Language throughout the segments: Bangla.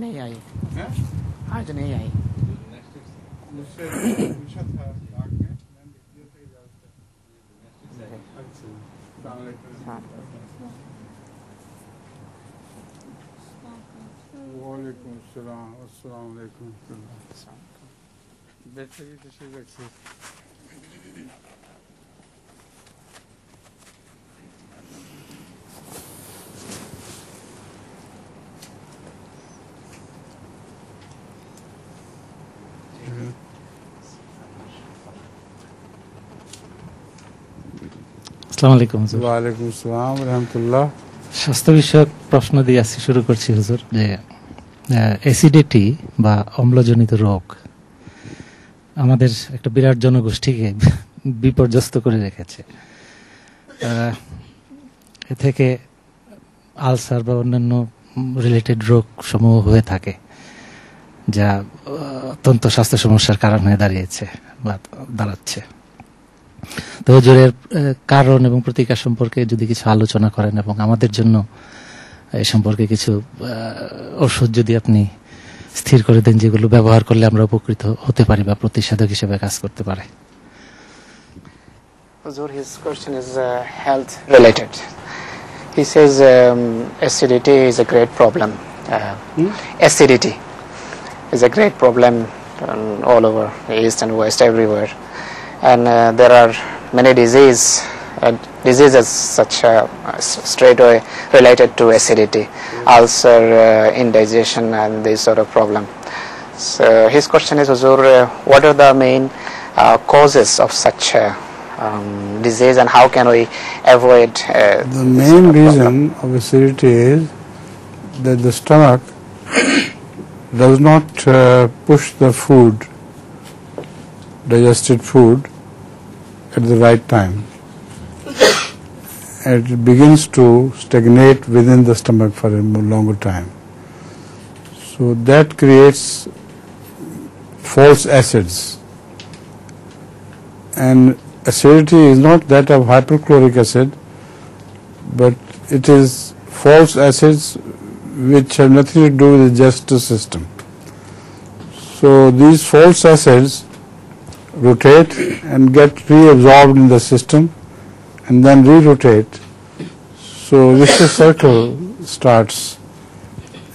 नहीं आई, आज नहीं आई। वालेकुम अस्सलाम, अस्सलाम वालेकुम। बैठे तो ठीक আছে। আসসালামু আলাইকুম হুজুর। ওয়ালাইকুম আসসালাম রাহমাতুল্লাহ। স্বাস্থ্য বিষয়ক প্রশ্ন দিয়ে আজকে শুরু করছি হুজুর, যে অ্যাসিডিটি বা অম্লজনিত রোগ আমাদের একটা বিরাট জনগোষ্ঠীকে বিপর্যস্ত করে রেখেছে। এ থেকে আলসার বা অন্যান্য রিলেটেড রোগ সমূহ হয়ে থাকে, যা অত্যন্ত স্বাস্থ্য সমস্যার কারণ হয়ে দাঁড়িয়েছে বা দাঁড়াচ্ছে। তো হুজুরের কারণ এবং প্রতিকার সম্পর্কে যদি কিছু আলোচনা করেন এবং আমাদের জন্য এই সম্পর্কে কিছু ওষুধ যদি আপনি স্থির করে দেন, যেগুলো ব্যবহার করলে আমরা উপকৃত হতে পারি বা প্রতিষেধক হিসেবে কাজ করতে পারে। Huzur, his question is health related. He says acidity is a great problem. Acidity is a great problem all over East and West, everywhere. And there are many diseases such straight away related to acidity, ulcer, indigestion, and this sort of problem. So his question is, Huzur, what are the main causes of such disease, and how can we avoid the main reason of acidity is that the stomach does not push the food, digested food, at the right time. It begins to stagnate within the stomach for a longer time. So that creates false acids. And acidity is not that of hypochloric acid, but it is false acids which have nothing to do with the digestive system. So these false acids rotate and get reabsorbed in the system and then re-rotate. So vicious circle starts,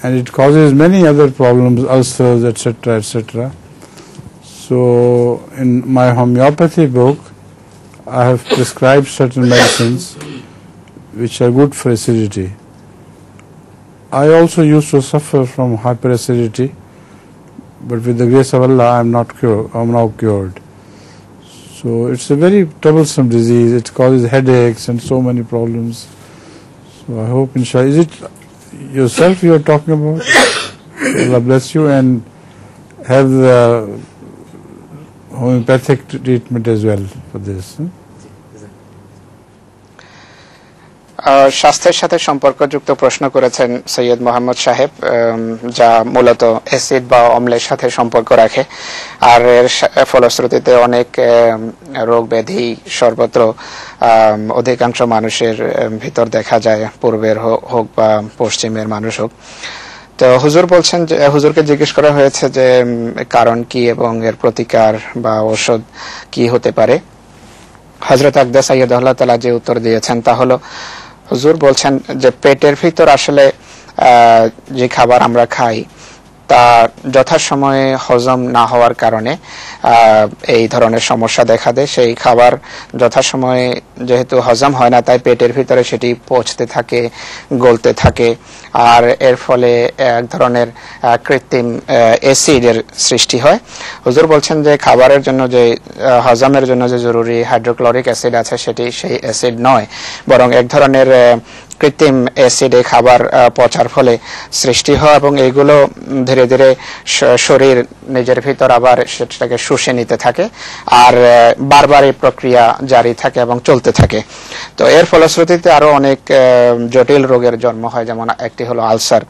and it causes many other problems, ulcers, etc., etc. So in my homeopathy book, I have prescribed certain medicines which are good for acidity. I also used to suffer from hyperacidity, but with the grace of Allah, I'm now cured. So it's a very troublesome disease. It causes headaches and so many problems. So I hope, inshallah, is it yourself you are talking about? Allah bless you, and have the homeopathic treatment as well for this. স্বাস্থ্যের সাথে সম্পর্কযুক্ত প্রশ্ন করেছেন সৈয়দ মোহাম্মদ সাহেব, যা মূলত অ্যাসিড বা অম্লের সাথে সম্পর্ক রাখে, আর এর ফলশ্রুতিতে অনেক রোগ ব্যাধি সর্বত্র অধিকাংশ মানুষের ভিতর দেখা যায়, পূর্বের হোক বা পশ্চিমের মানুষ হোক। তো হুজুর বলছেন যে হুজুরকে জিজ্ঞেস করা হয়েছে যে কারণ কি এবং এর প্রতিকার বা ঔষধ কি হতে পারে। হযরত আকদাস আইয়াদুল্লাহ তাআলা যে উত্তর দিয়েছেন তা হলো, হুজুর বলছেন যে পেটের ভিতর আসলে যে খাবার আমরা খাই তা যথাসময়ে হজম না হওয়ার কারণে এই ধরনের সমস্যা দেখা দেয়। সেই খাবার যথাসময়ে যেহেতু হজম হয় না, তাই পেটের ভিতরে সেটি পচতে থাকে, গলতে থাকে, আর এর ফলে এক ধরনের কৃত্রিম অ্যাসিডের সৃষ্টি হয়। হুজুর বলছেন যে খাবারের জন্য যে হজমের জন্য যে জরুরি হাইড্রোক্লোরিক অ্যাসিড আছে, সেটি সেই অ্যাসিড নয়, বরং এক ধরনের কৃত্রিম অ্যাসিডে খাবার পচার ফলে সৃষ্টি হয়, এবং এইগুলো ধীরে ধীরে শরীর নিজের ভিতর আবার সেটাকে শুষে নিতে থাকে, আর বারবার এই প্রক্রিয়া জারি থাকে এবং চলতে থাকে। তো এর ফলশ্রুতিতে আরো অনেক জটিল রোগের জন্ম হয়, যেমন একটি হলো আলসার।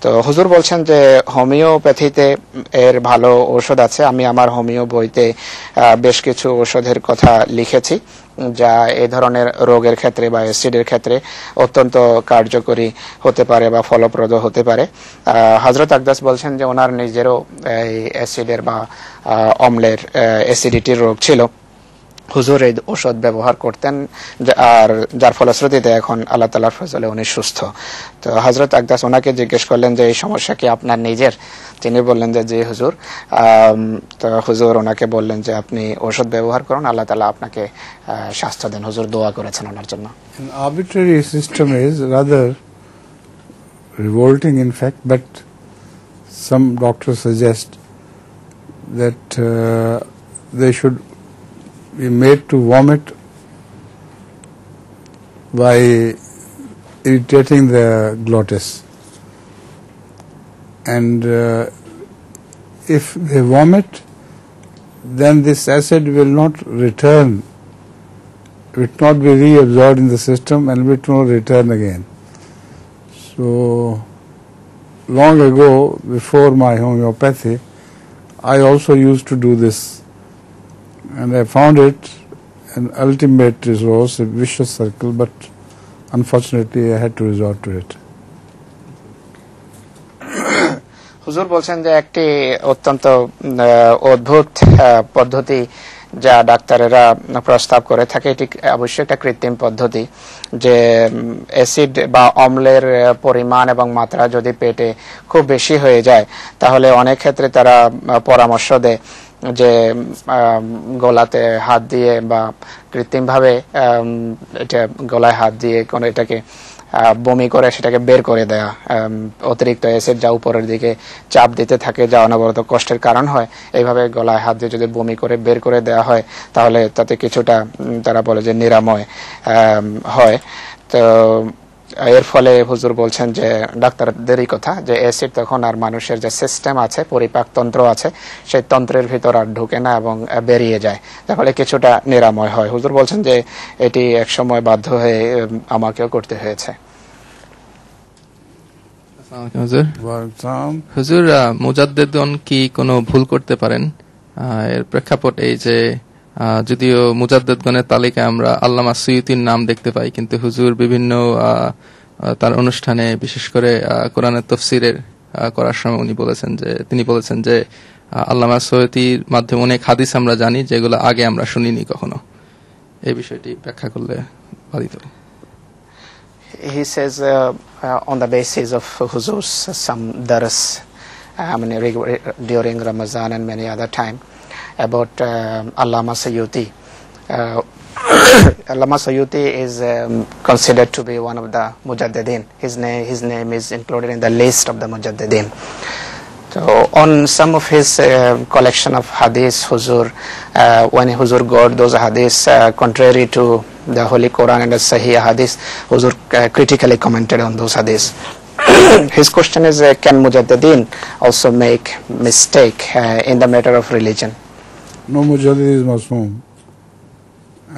তো হুজুর বলছেন যে হোমিওপ্যাথিতে এর ভালো ঔষধ আছে। আমি আমার হোমিও বইতে বেশ কিছু ঔষধের কথা লিখেছি যা এই ধরনের রোগের ক্ষেত্রে বা অ্যাসিডের ক্ষেত্রে অত্যন্ত কার্যকরী হতে পারে বা ফলপ্রদ হতে পারে। হযরত আকদাস বলছেন যে ওনার নিজেরও এই অ্যাসিডের বা অম্লের অ্যাসিডিটির রোগ ছিল। হুজুর এই ঔষধ ব্যবহার করতেন আর যার ফলশ্রুতিতে এখন আল্লাহ তাআলার ফজলে উনি সুস্থ। তো হযরত আকদাস ওনাকে জিজ্ঞেস করলেন যে এই সমস্যা কি আপনার নিজের? তিনি বললেন যে জি হুজুর। তো হুজুর ওনাকে বললেন যে আপনি ঔষধ ব্যবহার করুন, আল্লাহ তাআলা আপনাকে স্বাস্থ্য দেন। হুজুর দোয়া করেছেন ওনার জন্য। An arbitrary system is rather revolting in fact, but some doctors suggest that they should be made to vomit by irritating the glottis, and if they vomit, then this acid will not return, it will not be reabsorbed in the system and it will not return again. So long ago, before my homeopathy, I also used to do this, and I found it an ultimate resource, a vicious circle, but unfortunately I had to resort to it. হুজুর বলছেন যে একটি অত্যন্ত অদ্ভুত পদ্ধতি যা ডাক্তারেরা প্রস্তাব করে থাকে, এটি অবশ্যই একটা কৃত্রিম পদ্ধতি, যে অ্যাসিড বা অম্লের পরিমাণ এবং মাত্রা যদি পেটে খুব বেশি হয়ে যায় তাহলে অনেক ক্ষেত্রে তারা পরামর্শ দেয় যে গলাতে হাত দিয়ে বা কৃত্রিমভাবে এটা গলায় হাত দিয়ে কোন এটাকে বমি করে সেটাকে বের করে দেয়া। অতিরিক্ত অ্যাসিড যা উপরের দিকে চাপ দিতে থাকে, যা অনবরত কষ্টের কারণ হয়, এইভাবে গলায় হাত দিয়ে যদি বমি করে বের করে দেওয়া হয় তাহলে তাতে কিছুটা তারা বলে যে নিরাময় হয়। তো এর ফলে হুজুর বলছেন যে ডাক্তারদেরই কথা যে অ্যাসিড তখন আর মানুষের যে সিস্টেম আছে, পরিপাক তন্ত্র আছে, সেই তন্ত্রের ভিতর আর ঢুকে না এবং বেরিয়ে যায়, যার ফলে কিছুটা নিরাময় হয়। হুজুর বলছেন যে এটি এক সময় বাধ্য হয়ে আমাকেও করতে হয়েছে। হুজুর, মুজাদ্দেদগণ কি কোনো ভুল করতে পারেন? এর প্রেক্ষাপট এই যে যদিও মুজাদ্দেদগণের তালিকায় আমরা আল্লামা সুয়ুতির নাম দেখতে পাই, কিন্তু হুজুর বিভিন্ন তার অনুষ্ঠানে বিশেষ করে কোরআনের তফসিরের করার সময় তিনি বলেছেন যে আল্লামা সুয়ুতির মাধ্যমে অনেক হাদিস আমরা জানি যেগুলো আগে আমরা শুনিনি কখনো। এই বিষয়টি ব্যাখ্যা করলে ভালো হতো। He says on the basis of Huzur's some dars during Ramadan and many other time about Allama Sayyuti. Allama Sayyuti is considered to be one of the Mujaddidin. His name is included in the list of the Mujaddidin. So on some of his collection of hadith, Huzur, when Huzur got those hadith contrary to the Holy Quran and the Sahih hadith, Huzur critically commented on those hadith. His question is, can Mujaddidin also make mistake in the matter of religion? No Mujaddid is Masoom,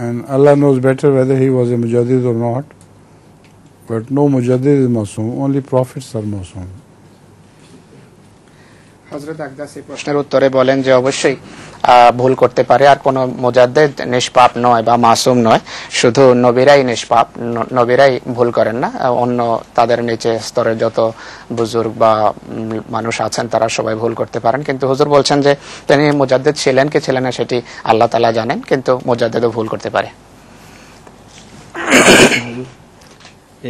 and Allah knows better whether he was a Mujaddid or not, but no Mujaddid is Masoom, only prophets are Masoom. হযরত আকদাস এই প্রশ্নের উত্তরে বলেন যে অবশ্যই ভুল করতে পারে, আর কোন মুজাদ্দিদ নিষ্পাপ নয় বা মাসুম নয়, শুধু নবীরাই নিষ্পাপ, নবীরাই ভুল করেন না, অন্য তাদের নিচে স্তরের যত বুজুর্গ বা মানুষ আছেন তারা সবাই ভুল করতে পারেন। কিন্তু হুজুর বলছেন যে তিনি মুজাদ্দিদ ছিলেন কি ছিলেন না সেটি আল্লাহ তাআলা জানেন, কিন্তু মুজাদ্দিদও ভুল করতে পারে।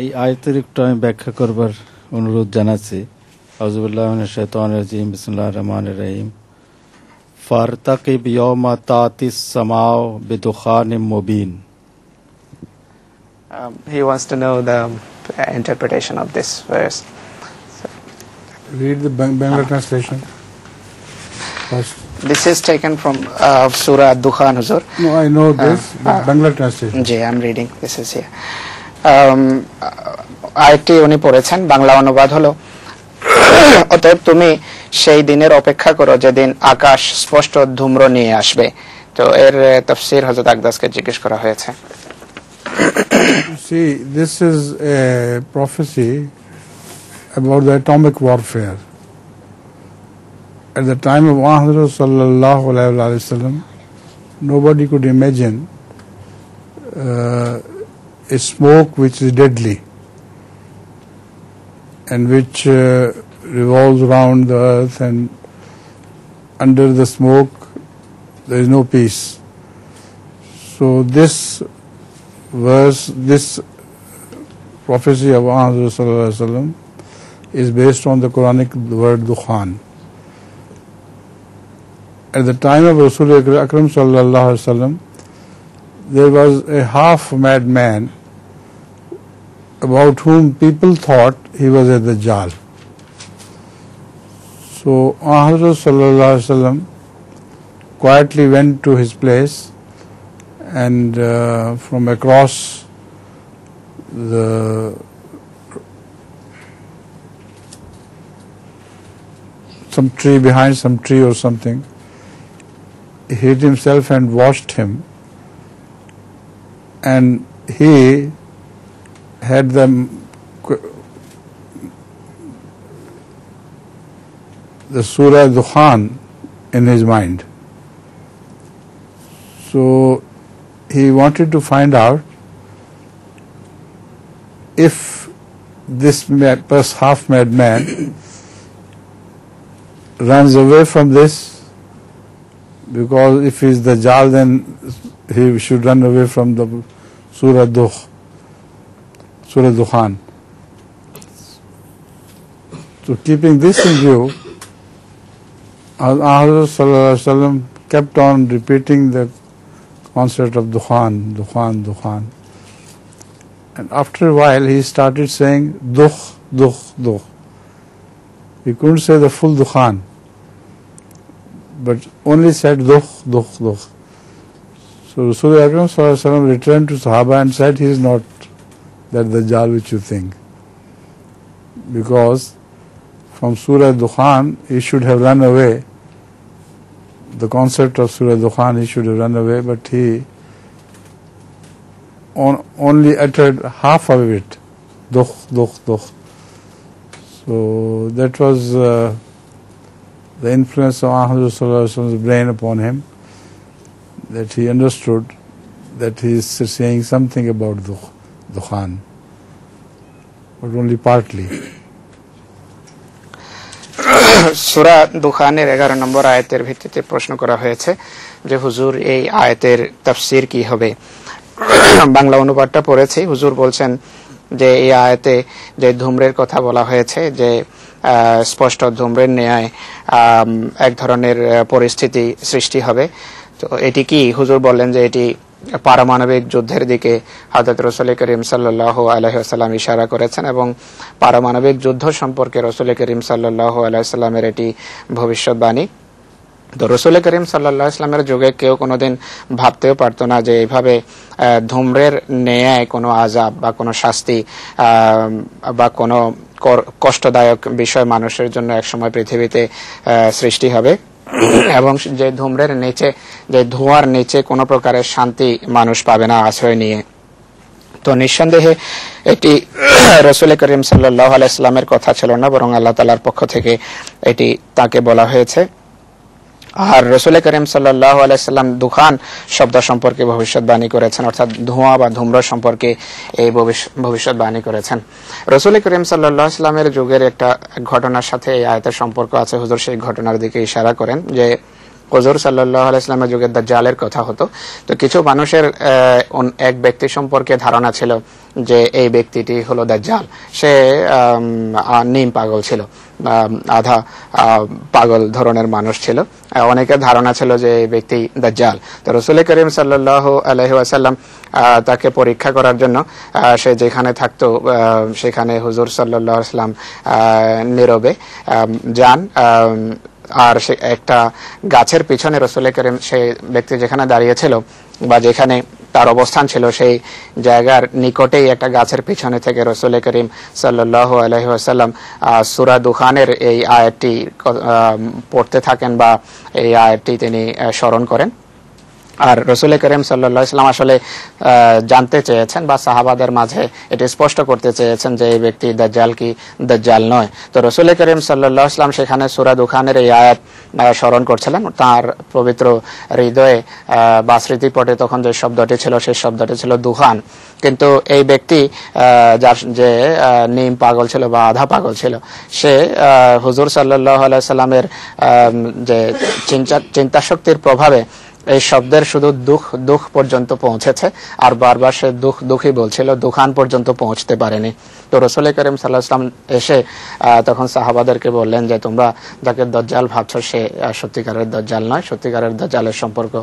এই আয়াতের একটু আমি ব্যাখ্যা করবার অনুরোধ জানাচ্ছি। আউযুবিল্লাহি মিনাশ শাইতানির রাজিম, বিসমিল্লাহির রহমানির রহিম। ফারতাকিব ইয়াওমা তাতিস সামাউ বিদুখানিম Mubin. He wants to know the interpretation of this verse. Read the Bangla translation first. This is taken from Surah Ad-Dukhan, Huzur. No, I know this, but Bangla translation. I'm reading. This is here. আয়াতটি উনি পড়েছেন, বাংলা অনুবাদ হলো, অতএব তুমি সেই দিনের অপেক্ষা করো যেদিন আকাশ স্পষ্ট ধূম্র নিয়ে আসবে। তো এর তাফসীর হযরত আকদাসকে জিজ্ঞেস করা হয়েছে। See, this is a prophecy about the atomic warfare. At the time of Muhammad sallallahu alaihi wasallam, nobody could imagine a smoke which is deadly and which revolves around the earth, and under the smoke there is no peace. So this verse, this prophecy of Muhammad sallallahu alaihi wasallam is based on the Quranic word Dukhan. At the time of Rasul Akram sallallahu alaihi wasallam, there was a half-mad man about whom people thought he was a Dajjal. So Muhammad sallallahu alaihi wasallam quietly went to his place, and from across some tree, behind some tree or something, he hid himself and watched him, and he had the Surah Dukhan in his mind. So he wanted to find out if this half-mad man runs away from this, because if he is Dajjal, then he should run away from the Surah Dukhan. So keeping this in view, Muhammad sallallahu alaihi wasallam kept on repeating the concept of Dukhan, Dukhan, Dukhan. And after a while he started saying Dukh, Dukh, Dukh. He couldn't say the full Dukhan, but only said Dukh, Dukh, Dukh. So Rasulullah returned to Sahaba and said, he is not that Dajjal which you think, because from Surah Dukhan he should have run away. The concept of Surah Dukhan, he should have run away, but he only uttered half of it, Dukh, Dukh, Dukh. So that was the influence of Muhammad's brain upon him, that he understood that he is saying something about Dukhan, but only partly. সূরা দুখানের 11 নম্বর আয়াতের ভিত্তিতে প্রশ্ন করা হয়েছে যে হুজুর এই আয়াতের তাফসীর কি হবে। বাংলা অনুবাদটা পড়েছি। হুজুর বলছেন যে এই আয়াতে যে ধূম্রের কথা বলা হয়েছে, যে স্পষ্ট ধূম্রের ন্যায় এক ধরনের পরিস্থিতি সৃষ্টি হবে, তো এটি কি? হুজুর বললেন যে এটি পারমাণবিক যুদ্ধের দিকে হযরত রাসূল করিম সাল্লাল্লাহু আলাইহি ওয়াসাল্লাম ইশারা করেছেন, এবং পারমাণবিক যুদ্ধ সম্পর্কে রাসূল করিম সাল্লাল্লাহু আলাইহি ওয়াসাল্লামের এটি ভবিষ্যৎবাণী। তো রাসূল করিম সাল্লাল্লাহু আলাইহি ওয়াসাল্লামের যুগে কেউ কোনোদিন ভাবতেও পারতো না যে এইভাবে ধূম্রের ন্যায় কোনো আযাব বা কোনো শাস্তি বা কোনো কষ্টদায়ক বিষয় মানুষের জন্য একসময় পৃথিবীতে সৃষ্টি হবে, এবং যে ধূম্রের নিচে, যে ধোঁয়ার নিচে কোনো প্রকারের শান্তি মানুষ পাবে না আশ্রয় নিয়ে। তো নিঃসন্দেহে এটি রাসূল করিম সাল্লাল্লাহু আলাইহি ওয়াসাল্লামের কথা ছিল না, বরং আল্লাহ তাআলার পক্ষ থেকে এটি তাকে বলা হয়েছে। আর রাসূল করিম সাল্লাল্লাহু আলাইহি ওয়াসাল্লাম দুখান শব্দ সম্পর্কে ভবিষ্যৎবাণী করেছেন, অর্থাৎ ধোঁয়া বা ধূম্র সম্পর্কে এই ভবিষ্যৎবাণী করেছেন। রাসূল করিম সাল্লাল্লাহু আলাইহি ওয়াসাল্লামের যুগের একটা ঘটনার সাথে এই আয়াতের সম্পর্ক আছে। হুজুর সেই ঘটনার দিকে ইশারা করেন যে হুজুর সাল্লাল্লাহু আলাইহি ওয়াসাল্লামের যুগে দাজ্জালের কথা হতো। তো কিছু মানুষের এক ব্যক্তি সম্পর্কে ধারণা ছিল যে এই ব্যক্তিটি হলো দাজ্জাল। সে নিম পাগল ছিল, আধা পাগল ধরনের মানুষ ছিল। অনেকের ধারণা ছিল যে এই ব্যক্তি দাজ্জাল। তো রাসূল করিম সাল্লাল্লাহু আলাইহি ওয়াসাল্লাম তাকে পরীক্ষা করার জন্য সে যেখানে থাকতো সেখানে হুজুর সাল্লাল্লাহু আলাইহি ওয়াসাল্লাম নীরবে যান, আর সে একটা গাছের পিছনে রাসূল করিম, সেই ব্যক্তি যেখানে দাঁড়িয়েছিল বা যেখানে তার অবস্থান ছিল সেই জায়গার নিকটেই একটা গাছের পিছনে থেকে রাসূল করিম সাল্লাল্লাহু আলাইহি ওয়াসাল্লাম সূরা দুখানের এই আয়াতটি পড়তে থাকেন বা এই আয়াতটি তিনি স্মরণ করেন। আর রসুল করিম সাল্লাল্লাহু আলাইহি ওয়াসাল্লাম আসলে জানতে চেয়েছেন বা সাহাবাদের মাঝে এটা স্পষ্ট করতে চেয়েছেন যে এই ব্যক্তি দাজ্জাল কি দাজ্জাল নয়। তো রসুল করিম সাল্লাল্লাহু আলাইহি ওয়াসাল্লাম সেখানে সূরা দুখানের এই আয়াত স্মরণ করছিলেন। তার পবিত্র হৃদয়ে বা স্মৃতিপটে তখন যে শব্দটি ছিল সেই শব্দটি ছিল দুখান। কিন্তু এই ব্যক্তি যে নিম পাগল ছিল বা আধা পাগল ছিল, সে হুজুর সাল্লাল্লাহু আলাইহি সাল্লামের যে চিন্তা শক্তির প্রভাবে এই শব্দের শুধু দুঃখ পর্যন্ত পৌঁছেছে, আর বারবার সে দুঃখই বলছিল, দুখান পর্যন্ত পৌঁছতে পারেনি। তো রাসূল করিম সাল্লাল্লাহু আলাইহি ওয়াসাল্লাম এসে তখন সাহাবাদেরকে বললেন যে তোমরা যাকে দাজ্জাল ভাবছো সে সত্যিকারের দাজ্জাল নয়, সত্যিকারের দাজ্জালের সম্পর্ক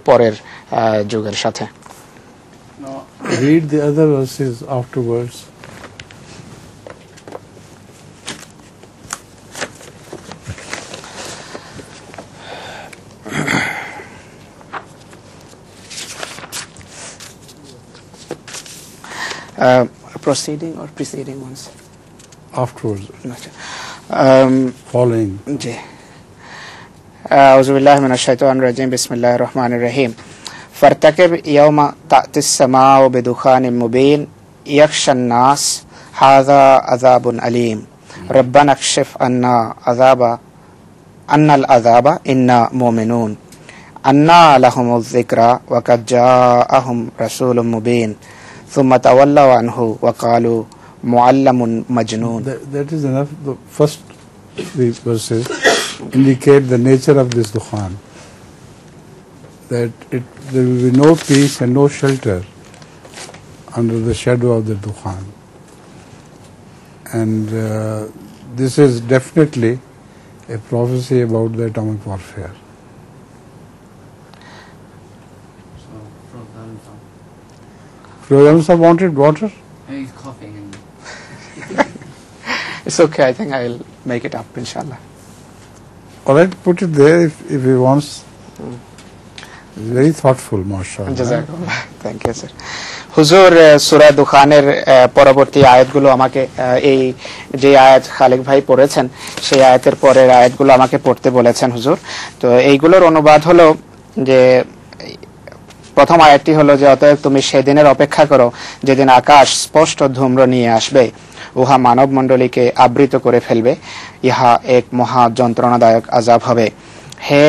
পরের যুগের সাথে। Read the other verses afterwards. Proceeding or preceding ones? Afterwards. Following. जी औज़ुबिल्लाहि मिनश्शैतानिर्रजीम बिस्मिल्लाहिर्रहमानिर्रहीम फर्तकिब यौमा तातिस समाउ बिदुखानिम मुबीन यख्शन्नास हाज़ा अज़ाबुन अलीम रब्बना अक्शिफ अन्नल अज़ाबा इन्ना मुमिनून अन्ना लहुमुज़ ज़िक्रा वक़द जाअहुम रसूलुम मुबीन ثم تولوا عنه وقالوا معلم مجنون. That is enough. The first three verses indicate the nature of this dukhan, that there will be no peace and no shelter under the shadow of the dukhan, and this is definitely a prophecy about the atomic warfare. Professor wanted water? He's coughing. It's okay, I think I'll make it up, inshallah. All right, put it there if he wants. It's very thoughtful, mashallah. জাযাকাল্লাহ, থ্যাংক ইউ স্যার। হুজুর সূরা দুখানের পরবর্তী আয়াতগুলো আমাকে, এই যে আয়াত খালেক ভাই পড়েছেন সেই আয়াতের পরের আয়াতগুলো আমাকে পড়তে বলেছেন হুজুর। তো এইগুলোর অনুবাদ হলো যে প্রথম আয়াতটি হলো যে অতএব তুমি সেদিনের অপেক্ষা করো যেদিন আকাশ স্পষ্ট ধূম্র নিয়ে আসবে, উহা মানব মণ্ডলীকে আবৃত করে ফেলবে, ইহা এক মহা যন্ত্রণাদায়ক আযাব হবে। হে,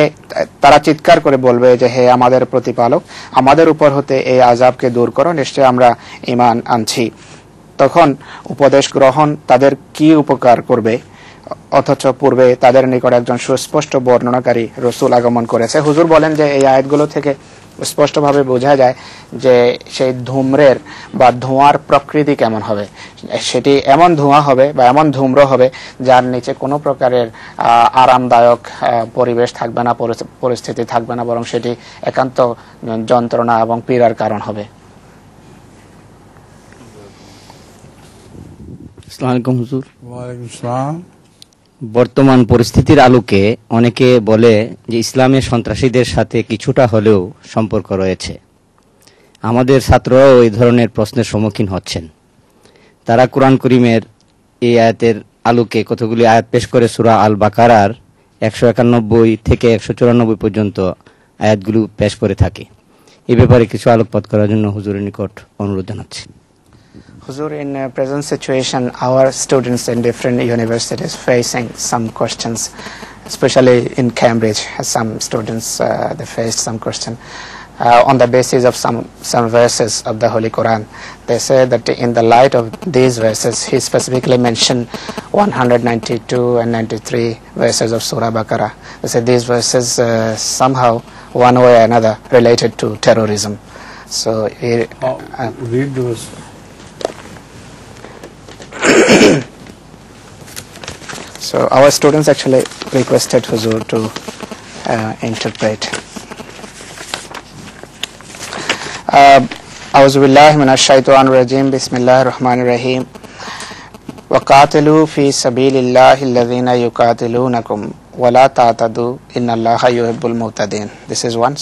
তারা চিৎকার করে বলবে যে হে আমাদের প্রতিপালক, আমাদের উপর হতে এই আযাবকে দূর করো, নিশ্চয় আমরা ঈমান আনছি। তখন উপদেশ গ্রহণ তাদের কি উপকার করবে, অথচ পূর্বে তাদের নিকট একজন সুস্পষ্ট বর্ণনাকারী রাসূল আগমন করেছে। হুজুর বলেন যে এই আয়াতগুলো থেকে স্পষ্টভাবে বোঝা যায় যে সেই ধূম্রের বা ধোঁয়ার প্রকৃতি কেমন হবে। সেটি এমন ধোঁয়া হবে বা এমন ধূম্র হবে যার নিচে কোনো প্রকারের আরামদায়ক পরিবেশ থাকবে না, পরিস্থিতি থাকবে না, বরং সেটি একান্ত যন্ত্রণা এবং পীড়ার কারণ হবে। আসসালামু আলাইকুম হুজুর। ওয়ালাইকুম আসসালাম। বর্তমান পরিস্থিতির আলোকে অনেকে বলে যে ইসলামের সন্ত্রাসীদের সাথে কিছুটা হলেও সম্পর্ক রয়েছে। আমাদের ছাত্ররাও এই ধরনের প্রশ্নের সম্মুখীন হচ্ছেন। তারা কোরআন করিমের এই আয়াতের আলোকে কতগুলি আয়াত পেশ করে সূরা আল বাকারার 191 থেকে 194 পর্যন্ত আয়াতগুলো পেশ করে থাকে। এই ব্যাপারে কিছু আলোকপাত করার জন্য হুজুরের নিকট অনুরোধ জানাচ্ছি। Huzur, in present situation, our students in different universities facing some questions, especially in Cambridge. Some students they faced some question on the basis of some verses of the Holy Quran. They say that in the light of these verses, he specifically mentioned 192 and 93 verses of Surah Baqarah. They say these verses somehow, one way or another, related to terrorism. So, read the verse. So our students actually requested Huzur to interpret. أعوذ بالله من الشيطان الرجيم بسم الله الرحمن الرحيم وقاتلوا في سبيل الله الذين يقاتلونكم ولا تعتدوا إن الله يحب المعتدين. This is one.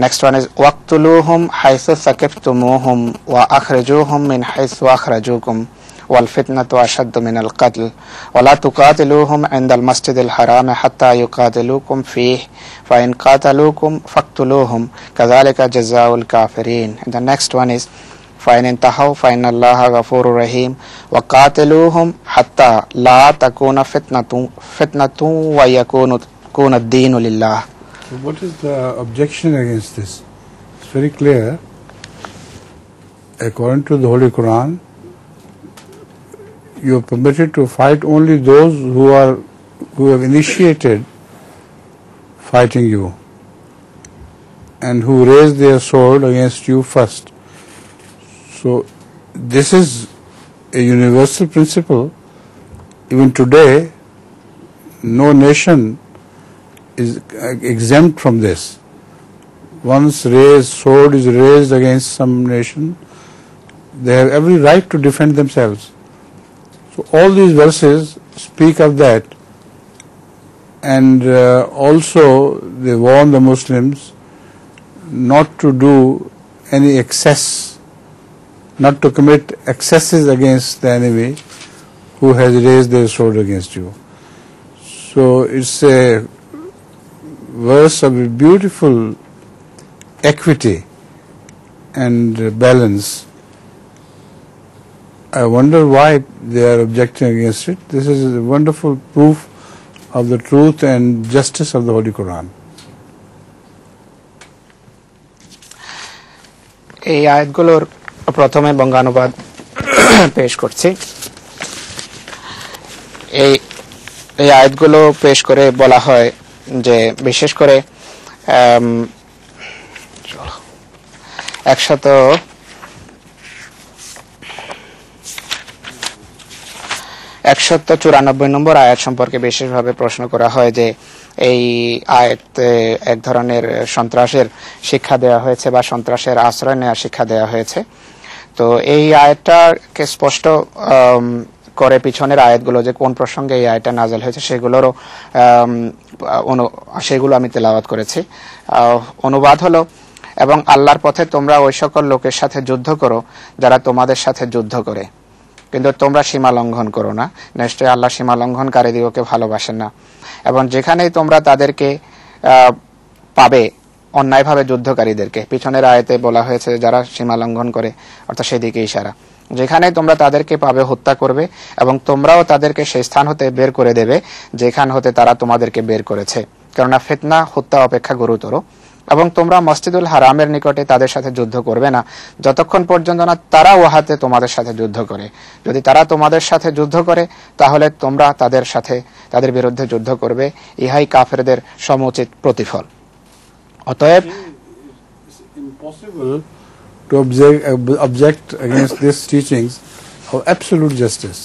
Next one is وَاقْتُلُوهُمْ حَيْثُ ثَقِفْتُمُوهُمْ وَأَخْرِجُوهُمْ مِنْ حَيْثُ أَخْرَجُوكُمْ والفتنة أشد من القتل ولا تقاتلوهم عند المسجد الحرام حتى يقاتلوكم فيه فإن قاتلوكم فاقتلوهم كذلك جزاء الكافرين. The next one is فإن انتهوا فإن الله غفور رحيم وقاتلوهم حتى لا تكون فتنة ويكون الدين لله. So what is the objection against this? It's very clear. According to the Holy Quran, you are permitted to fight only those who have initiated fighting you and who raised their sword against you first. So this is a universal principle. Even today, no nation is exempt from this. Once sword is raised against some nation, they have every right to defend themselves. So all these verses speak of that, and also they warn the Muslims not to do any excess, not to commit excesses against the enemy who has raised their sword against you. So it's a verse of beautiful equity and balance. I wonder why they are objecting against it. This is a wonderful proof of the truth and justice of the Holy Quran. এই আয়াতগুলোর প্রথমে বঙ্গানুবাদ পেশ করছি। এই আয়াতগুলো পেশ করে বলা হয় যে বিশেষ করে 194 নম্বর আয়াত সম্পর্কে বিশেষভাবে প্রশ্ন করা হয় যে এই আয়াতে এক ধরনের সন্ত্রাসের শিক্ষা দেওয়া হয়েছে বা সন্ত্রাসের আশ্রয় নেওয়ার শিক্ষা দেওয়া হয়েছে। তো এই আয়াতটাকে স্পষ্ট করে পিছনের আয়াতগুলো যে কোন প্রসঙ্গে এই আয়াতটা নাযিল হয়েছে সেগুলো আমি তেলাওয়াত করেছি। অনুবাদ হলো, এবং আল্লাহর পথে তোমরা ওই সকল লোকের সাথে যুদ্ধ করো যারা তোমাদের সাথে যুদ্ধ করে, কিন্তু তোমরা সীমা লঙ্ঘন করো না, নিশ্চয়ই আল্লাহ সীমা লঙ্ঘনকারীদিগকে ভালোবাসেন না। এবং যেখানেই তোমরা তাদেরকে পাবে অন্যায়ভাবে যুদ্ধকারীদেরকে, পিছনের আয়াতে বলা হয়েছে যারা সীমা লঙ্ঘন করে, অর্থাৎ সেদিকে ইশারা, যেখানে তোমরা তাদেরকে পাবে হত্যা করবে এবং তোমরাও তাদেরকে সেই স্থান হতে বের করে দেবে যেখান হতে তারা তোমাদেরকে বের করেছে, কেননা ফিতনা হত্যা অপেক্ষা গুরুতর। এবং তোমরা মসজিদুল হারামের নিকটে তাদের সাথে যুদ্ধ করবে না যতক্ষণ পর্যন্ত না তারা উহাতে তোমাদের সাথে যুদ্ধ করে। যদি তারা তোমাদের সাথে যুদ্ধ করে তাহলে তোমরা তাদের বিরুদ্ধে যুদ্ধ করবে, ইহাই কাফেরদের সমুচিত প্রতিফল। অতএব impossible to object against these teachings of absolute justice,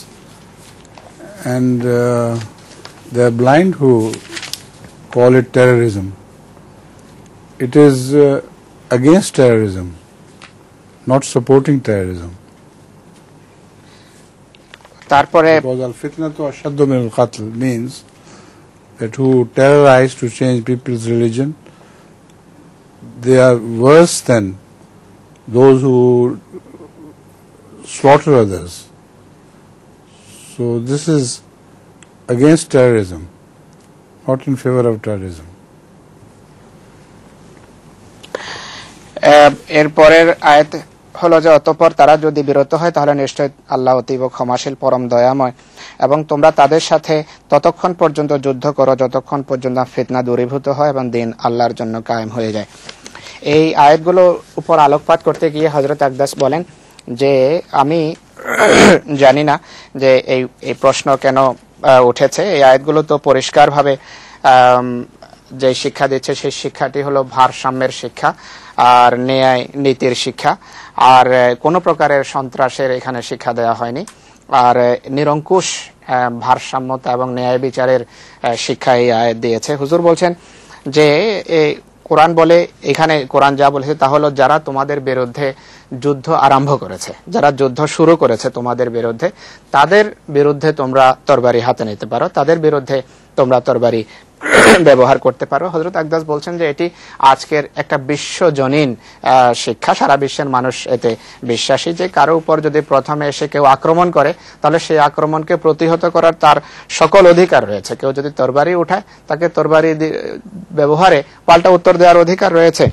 and they are blind who call it terrorism. It is against terrorism, not supporting terrorism. Because al-fitnatu ashaddu min al-qatl means that who terrorize to change people's religion, they are worse than those who slaughter others. So this is against terrorism, not in favor of terrorism. এরপরের আয়াত হলো যে অতঃপর তারা যদি বিরত হয় তাহলে নিশ্চয় আল্লাহ অতীব ক্ষমাশীল পরম দয়াময়, এবং তোমরা তাদের সাথে ততক্ষণ পর্যন্ত যুদ্ধ করো যতক্ষণ পর্যন্ত ফিতনা দূরীভূত হয় এবং দিন আল্লাহর জন্য কায়েম হয়ে যায়। এই আয়াতগুলো উপর আলোকপাত করতে গিয়ে হযরত আকদাস বলেন যে আমি জানি না যে এই প্রশ্ন কেন উঠেছে। এই আয়াতগুলো তো পরিষ্কারভাবে যে শিক্ষা দিচ্ছে সেই শিক্ষাটি হলো ভারসাম্যের শিক্ষা আর ন্যায় নীতির শিক্ষা, আর কোনো প্রকারের সন্ত্রাসের এখানে শিক্ষা দেওয়া হয়নি। আর নিরঙ্কুশ ভারসাম্যতা এবং ন্যায় বিচারের শিক্ষা এই আয়াত দিয়েছে। হুজুর বলছেন যে কোরআন বলে, এখানে কোরআন যা বলেছে তা হলো যারা তোমাদের বিরুদ্ধে যুদ্ধ আরম্ভ করেছে, যারা যুদ্ধ শুরু করেছে তোমাদের বিরুদ্ধে, তাদের বিরুদ্ধে তোমরা তরবারি হাতে নিতে পারো, তাদের বিরুদ্ধে তোমরা তরবারি ব্যবহার করতে পারো। হযরত আকদাস বলছেন যে এটি আজকের একটা বিশ্বজনীন শিক্ষা, সারা বিশ্বের মানুষ এতে বিশ্বাসী যে কারো উপর যদি প্রথমে এসে কেউ আক্রমণ করে তাহলে সেই আক্রমণকে প্রতিহত করার তার সকল অধিকার রয়েছে। কেউ যদি তরবারি উঠায় তাকে তরবারি ব্যবহারে পাল্টা উত্তর দেওয়ার অধিকার রয়েছে।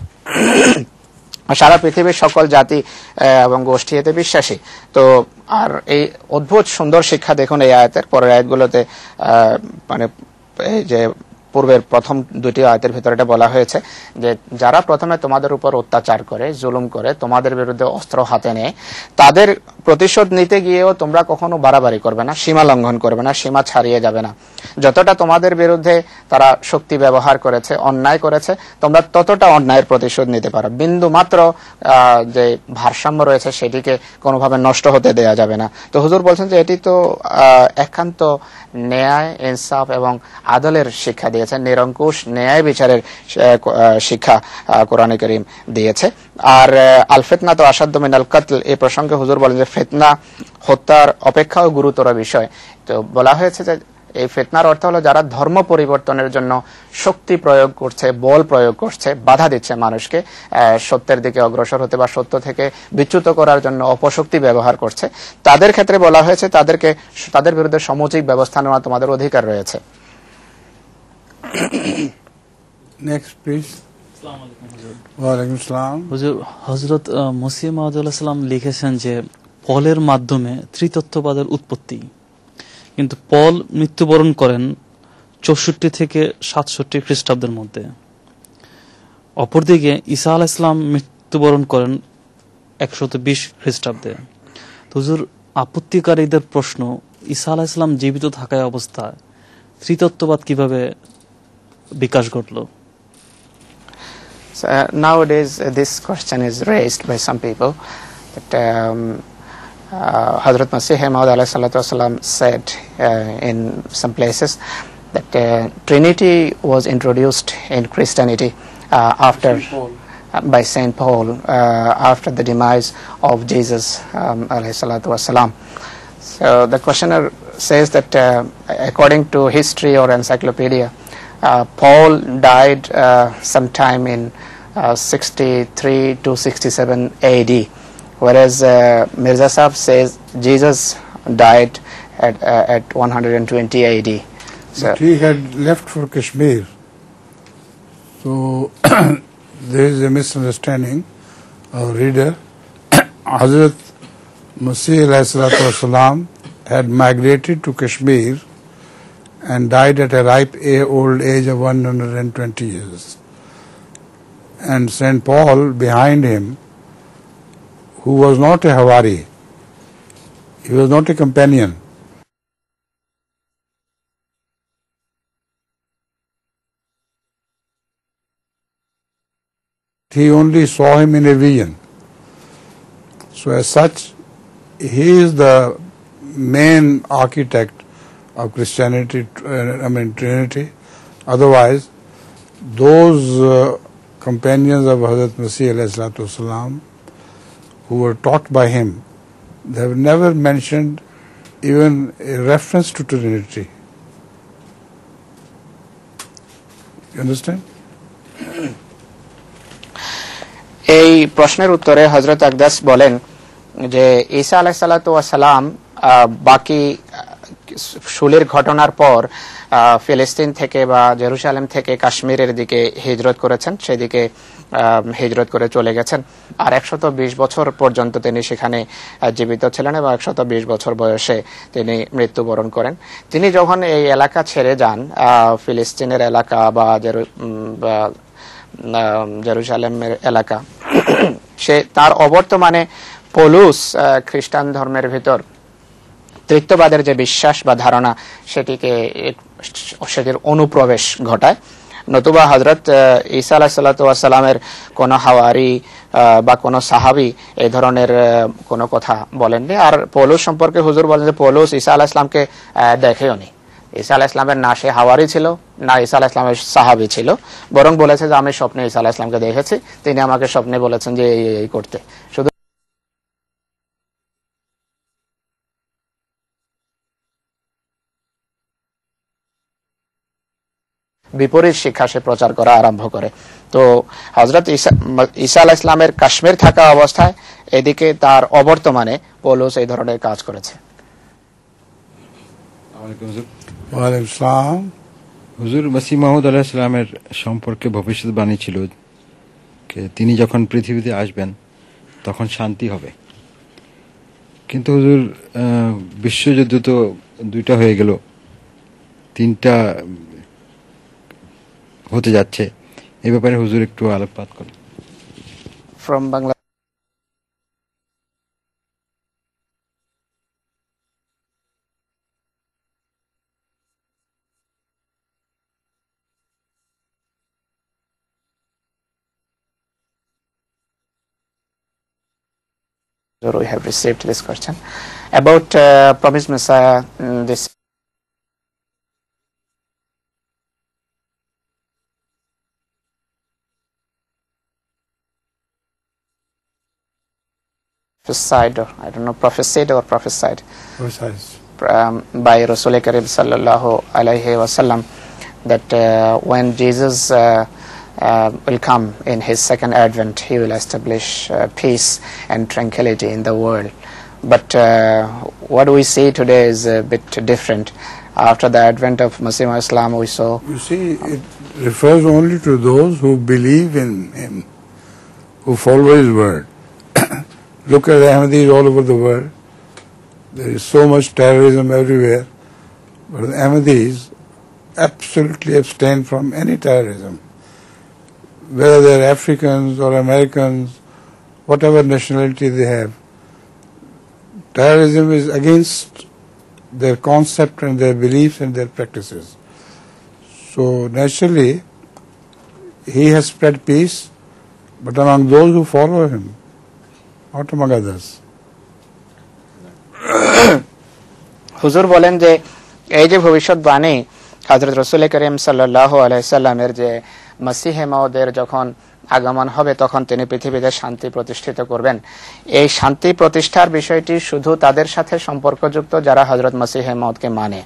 সারা পৃথিবীর সকল জাতি এবং গোষ্ঠী এতে বিশ্বাসী। তো আর এই অদ্ভুত সুন্দর শিক্ষা দেখুন এই আয়াতের পরের আয়াতগুলোতে, মানে এই যে পূর্বের প্রথম দুটি আয়াতের ভিতরে এটা বলা হয়েছে যে যারা প্রথমে তোমাদের উপর অত্যাচার করে, জুলুম করে, তোমাদের বিরুদ্ধে অস্ত্র হাতে নেয়, তাদের প্রতিশোধ নিতে গিয়েও তোমরা কখনো বাড়াবাড়ি করবে না, সীমা লঙ্ঘন করবে না, সীমা ছাড়িয়ে যাবে না। যতটা তোমাদের বিরুদ্ধে তারা শক্তি ব্যবহার করেছে, অন্যায় করেছে, তোমরা ততটা অন্যায়ের প্রতিশোধ নিতে পারো। বিন্দু মাত্র যে ভারসাম্য রয়েছে সেটিকে কোনোভাবে নষ্ট হতে দেয়া যাবে না। তো হুজুর বলছেন যে এটি তো একান্ত ন্যায়, ইনসাফ এবং আদলের শিক্ষা দিয়েছে, নিরঙ্কুশ ন্যায় বিচারের শিক্ষা কোরআনে কারীম দিয়েছে। আর আল ফিতনা তো আসাদ্দু মিনাল কতল, এই প্রসঙ্গে হুজুর বলেন যে ফিতনা হত্যার অপেক্ষাও গুরুতর বিষয়। তো বলা হয়েছে যে এই ফিতনার অর্থ হলো যারা ধর্ম পরিবর্তনের জন্য শক্তি প্রয়োগ করছে, বল প্রয়োগ করছে, বাধা দিচ্ছে মানুষকে সত্যের দিকে অগ্রসর হতে বা সত্য থেকে বিচ্যুত করার জন্য অপশক্তি ব্যবহার করছে, তাদের ক্ষেত্রে বলা হয়েছে তাদের বিরুদ্ধে সমুচিত ব্যবস্থা নেওয়া তোমাদের অধিকার রয়েছে। Next, please. ওয়ালাইকুম আসসালাম। হুজুর, হযরত মসিহ মাউদ আলাইহিস সালাম লিখেছেন যে পলের মাধ্যমে ত্রিতত্ত্ববাদের উৎপত্তি, কিন্তু পল মৃত্যুবরণ করেন 64 থেকে 67 খ্রিস্টাব্দের মধ্যে। অপরদিকে ঈসা আলাইহিস সালাম মৃত্যুবরণ করেন 120 খ্রিস্টাব্দে। হুজুর, আপত্তিকারীদের প্রশ্ন, ঈসা আলাইহিস সালাম জীবিত থাকা অবস্থায় ত্রিতত্ত্ববাদ কিভাবে বিকাশ ঘটল? Nowadays this question is raised by some people that Hazrat Masih Maud alayhi salatu wasalam said in some places that Trinity was introduced in Christianity after by Saint Paul after the demise of Jesus alayhi salatu wasalam. So the questioner says that according to history or encyclopedia, Paul died sometime in 63 to 67 AD, whereas Mirza Sahib says Jesus died at 120 AD. So but he had left for Kashmir, so there is a misunderstanding of reader. Hazrat Masih alayhi salatu wasalam had migrated to Kashmir and died at a ripe old age of 120 years. And St. Paul behind him, who was not a Havari, he was not a companion. He only saw him in a vision. So as such, he is the main architect of Christianity, Trinity. Otherwise, those companions of Hazrat Masih alayhi salatu wasalam who were taught by him, they have never mentioned even a reference to Trinity. You understand? এই প্রশ্নের উত্তরে হযরত আকদাস বলেন যে ঈসা আলাইহিস সালাতু ওয়াস সালাম বাকি শুলের ঘটনার পর ফিলিস্তিন থেকে বা জেরুসালেম থেকে কাশ্মীরের দিকে হিজরত করেছেন, সেদিকে হিজরত করে চলে গেছেন। আর 120 বছর পর্যন্ত তিনি সেখানে জীবিত ছিলেন এবং 120 বছর বয়সে তিনি মৃত্যুবরণ করেন। তিনি যখন এই এলাকা ছেড়ে যান, ফিলিস্তিনের এলাকা বা জেরুসালেমের এলাকা, সে তার অবর্তমানে পৌলুস খ্রিস্টান ধর্মের ভিতর ত্রিত্ববাদের যে বিশ্বাস বা ধারণা সেটির অনুপ্রবেশ ঘটায়। নতুবা হযরত ঈসা আলাইহিস সালাতু ওয়াস সালামের কোন হাওয়ারি বা কোন সাহাবী এই ধরনের কোন কথা বলেননি। আর পৌলুস সম্পর্কে হুজুর বলেন যে পৌলুস ঈসা আলাইহিস সালামকে দেখেওনি। ঈসা আলাইহিস সালামের না সে হাওয়ারি ছিল, না ঈসা আলাইহিস সালামের সাহাবী ছিল, বরং বলেছে যে আমি স্বপ্নে ঈসা আলাইহিস সালামকে দেখেছি, তিনি আমাকে স্বপ্নে বলেছেন যে এই করতে। শুধু বিপরীত শিক্ষা সে প্রচার করা আরম্ভ করে। তো হযরত ঈসা আলাইহিস সালামের কাশ্মীর থাকা অবস্থায় এদিকে তার অবর্তমানে পৌলুস এই ধরনের কাজ করেছে। ওয়ালাইকুম আসসালাম। হুজুর মসিহ মাউদ আলাইহিস সালামের সম্পর্কে ভবিষ্যৎবাণী ছিল যে তিনি যখন পৃথিবীতে আসবেন তখন শান্তি হবে, কিন্তু হুজুর বিশ্বযুদ্ধ তো 2টা হয়ে গেল, 3টা হতে যাচ্ছে, এই ব্যাপারে হুজুর একটু আলোকপাত করেন। From Bangladesh. We have received this question about promised Messiah. This prophesied, or I don't know, prophesied or prophesied by Rasul Karim sallallahu alaihi wasallam that when Jesus will come in his second advent, he will establish peace and tranquility in the world. But what we see today is a bit different. After the advent of Masih Islam, we saw. You see, it refers only to those who believe in him, who follow his word. Look at the Ahmadis all over the world. There is so much terrorism everywhere, but the Ahmadis absolutely abstain from any terrorism. Whether they are Africans or Americans, whatever nationality they have, terrorism is against their concept and their beliefs and their practices. So naturally, he has spread peace, but among those who follow him, not among others. হুজুর বলেন যে এই যে ভবিষ্যৎবাণী হযরত রাসূল করিম সাল্লাল্লাহু আলাইহি সাল্লামের যে মসিহে মাউদের যখন আগমন হবে তখন তিনি পৃথিবীতে শান্তি প্রতিষ্ঠিত করবেন, এই শান্তি প্রতিষ্ঠার বিষয়টি শুধু তাদের সাথে সম্পর্কযুক্ত যারা হযরত মসিহে মাউদকে মানে।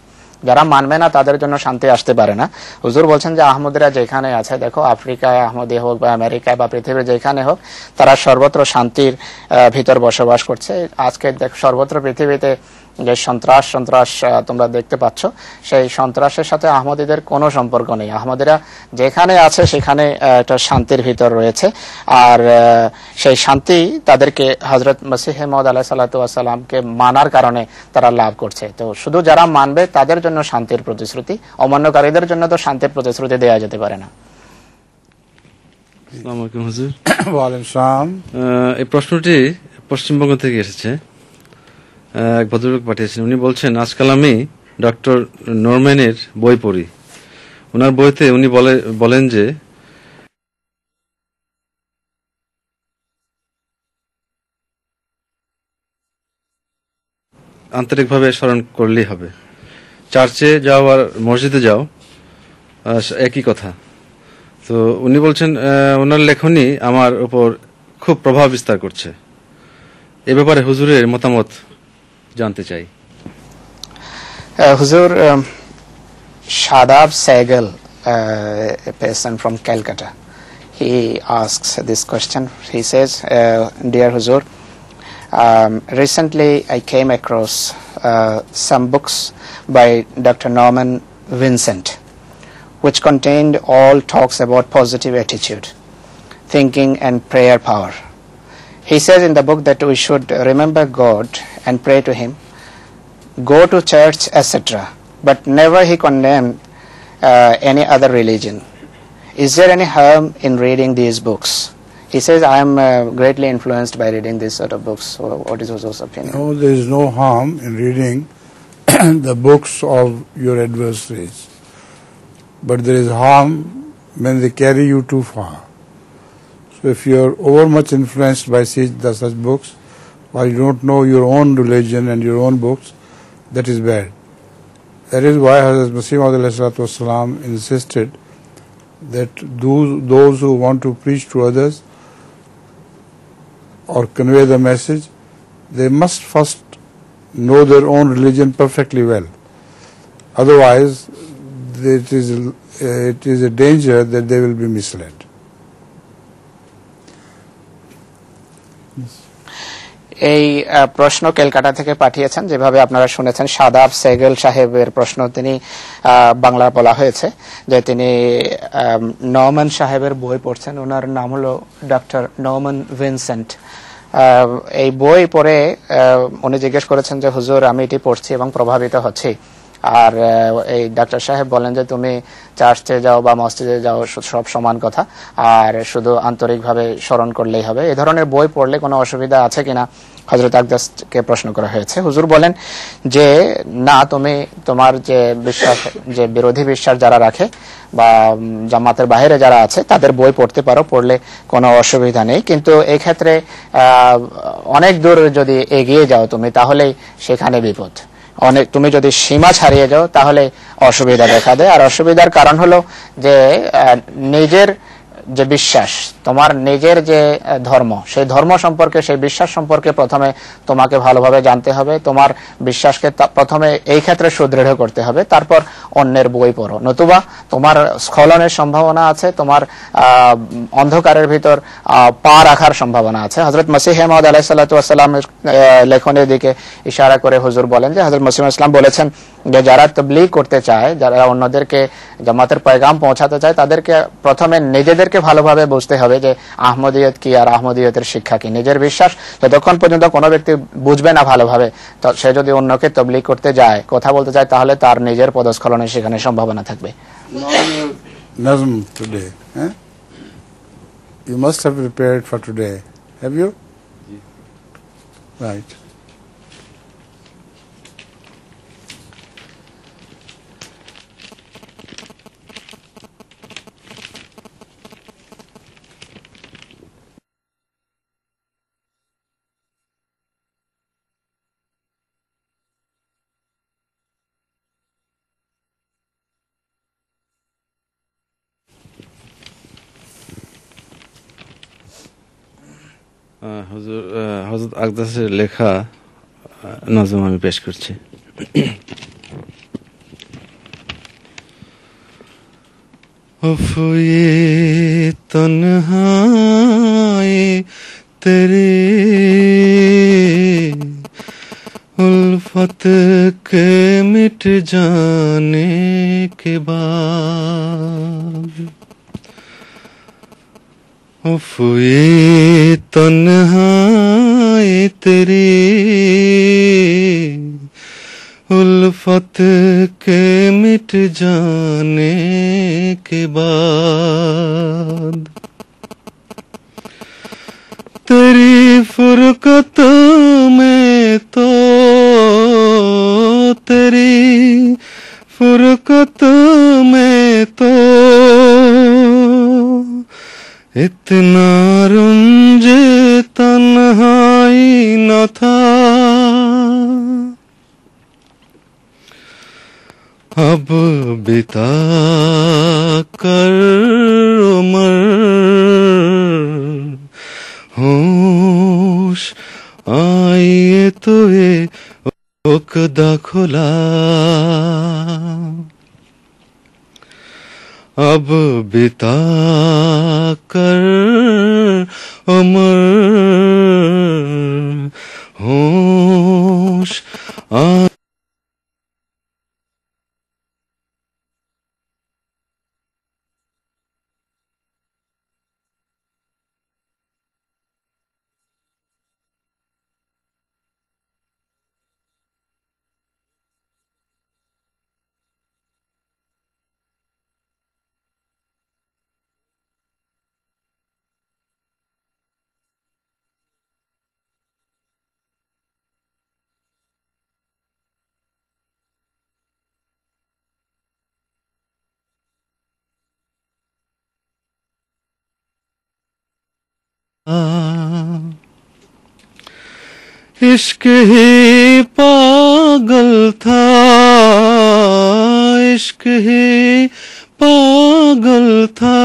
যারা মানবে না তাদের জন্য শান্তি আসতে পারে না। হুজুর বলছেন যে আহমদীরা যেখানে আছে, দেখো আফ্রিকায় আহমদী হোক বা আমেরিকায় বা পৃথিবীর যেখানে হোক, তারা সর্বত্র শান্তির ভিতর বসবাস করছে। আজকে দেখ সর্বত্র পৃথিবীতে যে সন্ত্রাস তোমরা দেখতে পাচ্ছ, সেই সন্ত্রাসের সাথে আহমদীদের কোনো সম্পর্ক নেই। আহমদীরা যেখানে আছে সেখানে একটা শান্তির ভিতর রয়েছে, আর সেই শান্তি তাদেরকে হযরত মসিহে মাউদ আলাইহিস সালাতু ওয়াস সালামকে মানার কারণে তারা লাভ করছে। তো শুধু যারা মানবে তাদের জন্য শান্তির প্রতিশ্রুতি, অমান্যকারীদের জন্য তো শান্তির প্রতিশ্রুতি দেওয়া যেতে পারে না। আসসালামু আলাইকুম হুজুর। ওয়ালাইকুম আসসালাম। এই প্রশ্নটি পশ্চিমবঙ্গ থেকে এসেছে, এক ভদ্রলোক পাঠিয়েছেন। উনি বলছেন, আজকাল আমি ডক্টর নরম্যানের বই পড়ি। ওনার বইতে উনি বলেন যে আন্তরিকভাবে স্মরণ করলেই হবে, চার্চে যাও আর মসজিদে যাও একই কথা। তো উনি বলছেন ওনার লেখনী আমার উপর খুব প্রভাব বিস্তার করছে। এ ব্যাপারে হুজুরের মতামত জানতে চাই। হুজুর Shadab Sehgal, a person from Calcutta, he asks this question. He says, Dear Huzur, recently I came across some books by Dr. Norman Vincent, which contained all talks about positive attitude, thinking and prayer power. He says in the book that we should remember God and pray to him, go to church, etc. But never he condemned any other religion. Is there any harm in reading these books? He says, I am greatly influenced by reading this sort of books. So what is Huzur's opinion? No, there is no harm in reading the books of your adversaries. But there is harm when they carry you too far. So if you are over much influenced by such books, while you don't know your own religion and your own books, that is bad. That is why Hazrat Masih Maud insisted that those who want to preach to others or convey the message, they must first know their own religion perfectly well. Otherwise, it is it is a danger that they will be misled. এই প্রশ্ন ক্যালকাটা থেকে পাঠিয়েছেন, যেভাবে আপনারা শুনেছেন শাদাব সেগেল সাহেবের প্রশ্ন তিনি বাংলা বলা হয়েছে, যে তিনি নওমান সাহেবের বই পড়ছেন। ওনার নাম হলো ডক্টর নওমান ভিনসেন্ট। এই বই পড়ে উনি জিজ্ঞেস করেছেন যে হুজুর আমি এটি পড়ছি এবং প্রভাবিত হচ্ছি, আর এই ডাক্তার সাহেব বলেন যে তুমি চার্চে যাও বা মসজিদে যাও সব সমান কথা, আর শুধু আন্তরিকভাবে স্মরণ করলেই হবে। এই ধরনের বই পড়লে কোনো অসুবিধা আছে কিনা হযরত আকদাসকে প্রশ্ন করা হয়েছে। হুজুর বলেন যে না, তুমি তোমার যে বিশ্বাস, যে বিরোধী বিশ্বাস যারা রাখে বা জামাতের বাইরে যারা আছে তাদের বই পড়তে পারো, পড়লে কোনো অসুবিধা নেই। কিন্তু এই ক্ষেত্রে অনেক দূর যদি এগিয়ে যাও তুমি, তাহলেই সেখানে বিপদ। অনেক তুমি যদি সীমা ছাড়িয়ে যাও তাহলে অসুবিধা দেখা দেয়। আর অসুবিধার কারণ হলো যে নিজের যে বিশ্বাস, তোমার নিজের যে ধর্ম, সেই ধর্ম সম্পর্কে, সেই বিশ্বাস সম্পর্কে প্রথমে তোমাকে ভালোভাবে জানতে হবে। তোমার বিশ্বাসকে প্রথমে এই ক্ষেত্রে সুদৃঢ় করতে হবে, তারপর অন্যের বই পড়ো। নতুবা তোমার স্খলনের সম্ভাবনা আছে, তোমার অন্ধকারের ভিতর পা রাখার সম্ভাবনা আছে। হযরত মসিহ মাউদ আলাইহিস সালাতু ওয়াস সালামের লেখনের দিকে ইশারা করে হুজুর বলেন যে হযরত মসিহ ইসলাম বলেছেন যে যারা তাবলীগ করতে চায়, যারা অন্যদেরকে জামাতের পয়গাম পৌঁছাতে চায়, তাদেরকে প্রথমে নিজেদেরকে ভালোভাবে বুঝতে হবে যে আহমদিয়ত কি আর আহমদিয়তের শিক্ষা কি। নিজের বিশ্বাস যতক্ষণ পর্যন্ত কোনো ব্যক্তি বুঝবে না ভালোভাবে, তো সে যদি অন্যকে তাবলীগ করতে যায়, কথা বলতে চায়, তাহলে তার নিজের পদস্খলনের সেখানে সম্ভাবনা থাকবে। Nazm today, eh? You must have prepared for today. Have you? Right. হুজুর হযরত আকদাসের লেখা নজম আমি পেশ করছি। उफ़ ये तन्हाई तेरी उल्फत के मिट जाने के बाद, उफ़ ये तन्हाई तेरी उल्फत के मिट जाने के बाद, तेरी फुरकत में तो, तेरी फुरकत में तो इतना रुंजे तन्हाई न था, अब बिता कर उम्र होश आइए तो ये ओकदा खुला, अब बिता कर उम्र होश इश्क ही पागल था, इश्क ही पागल था,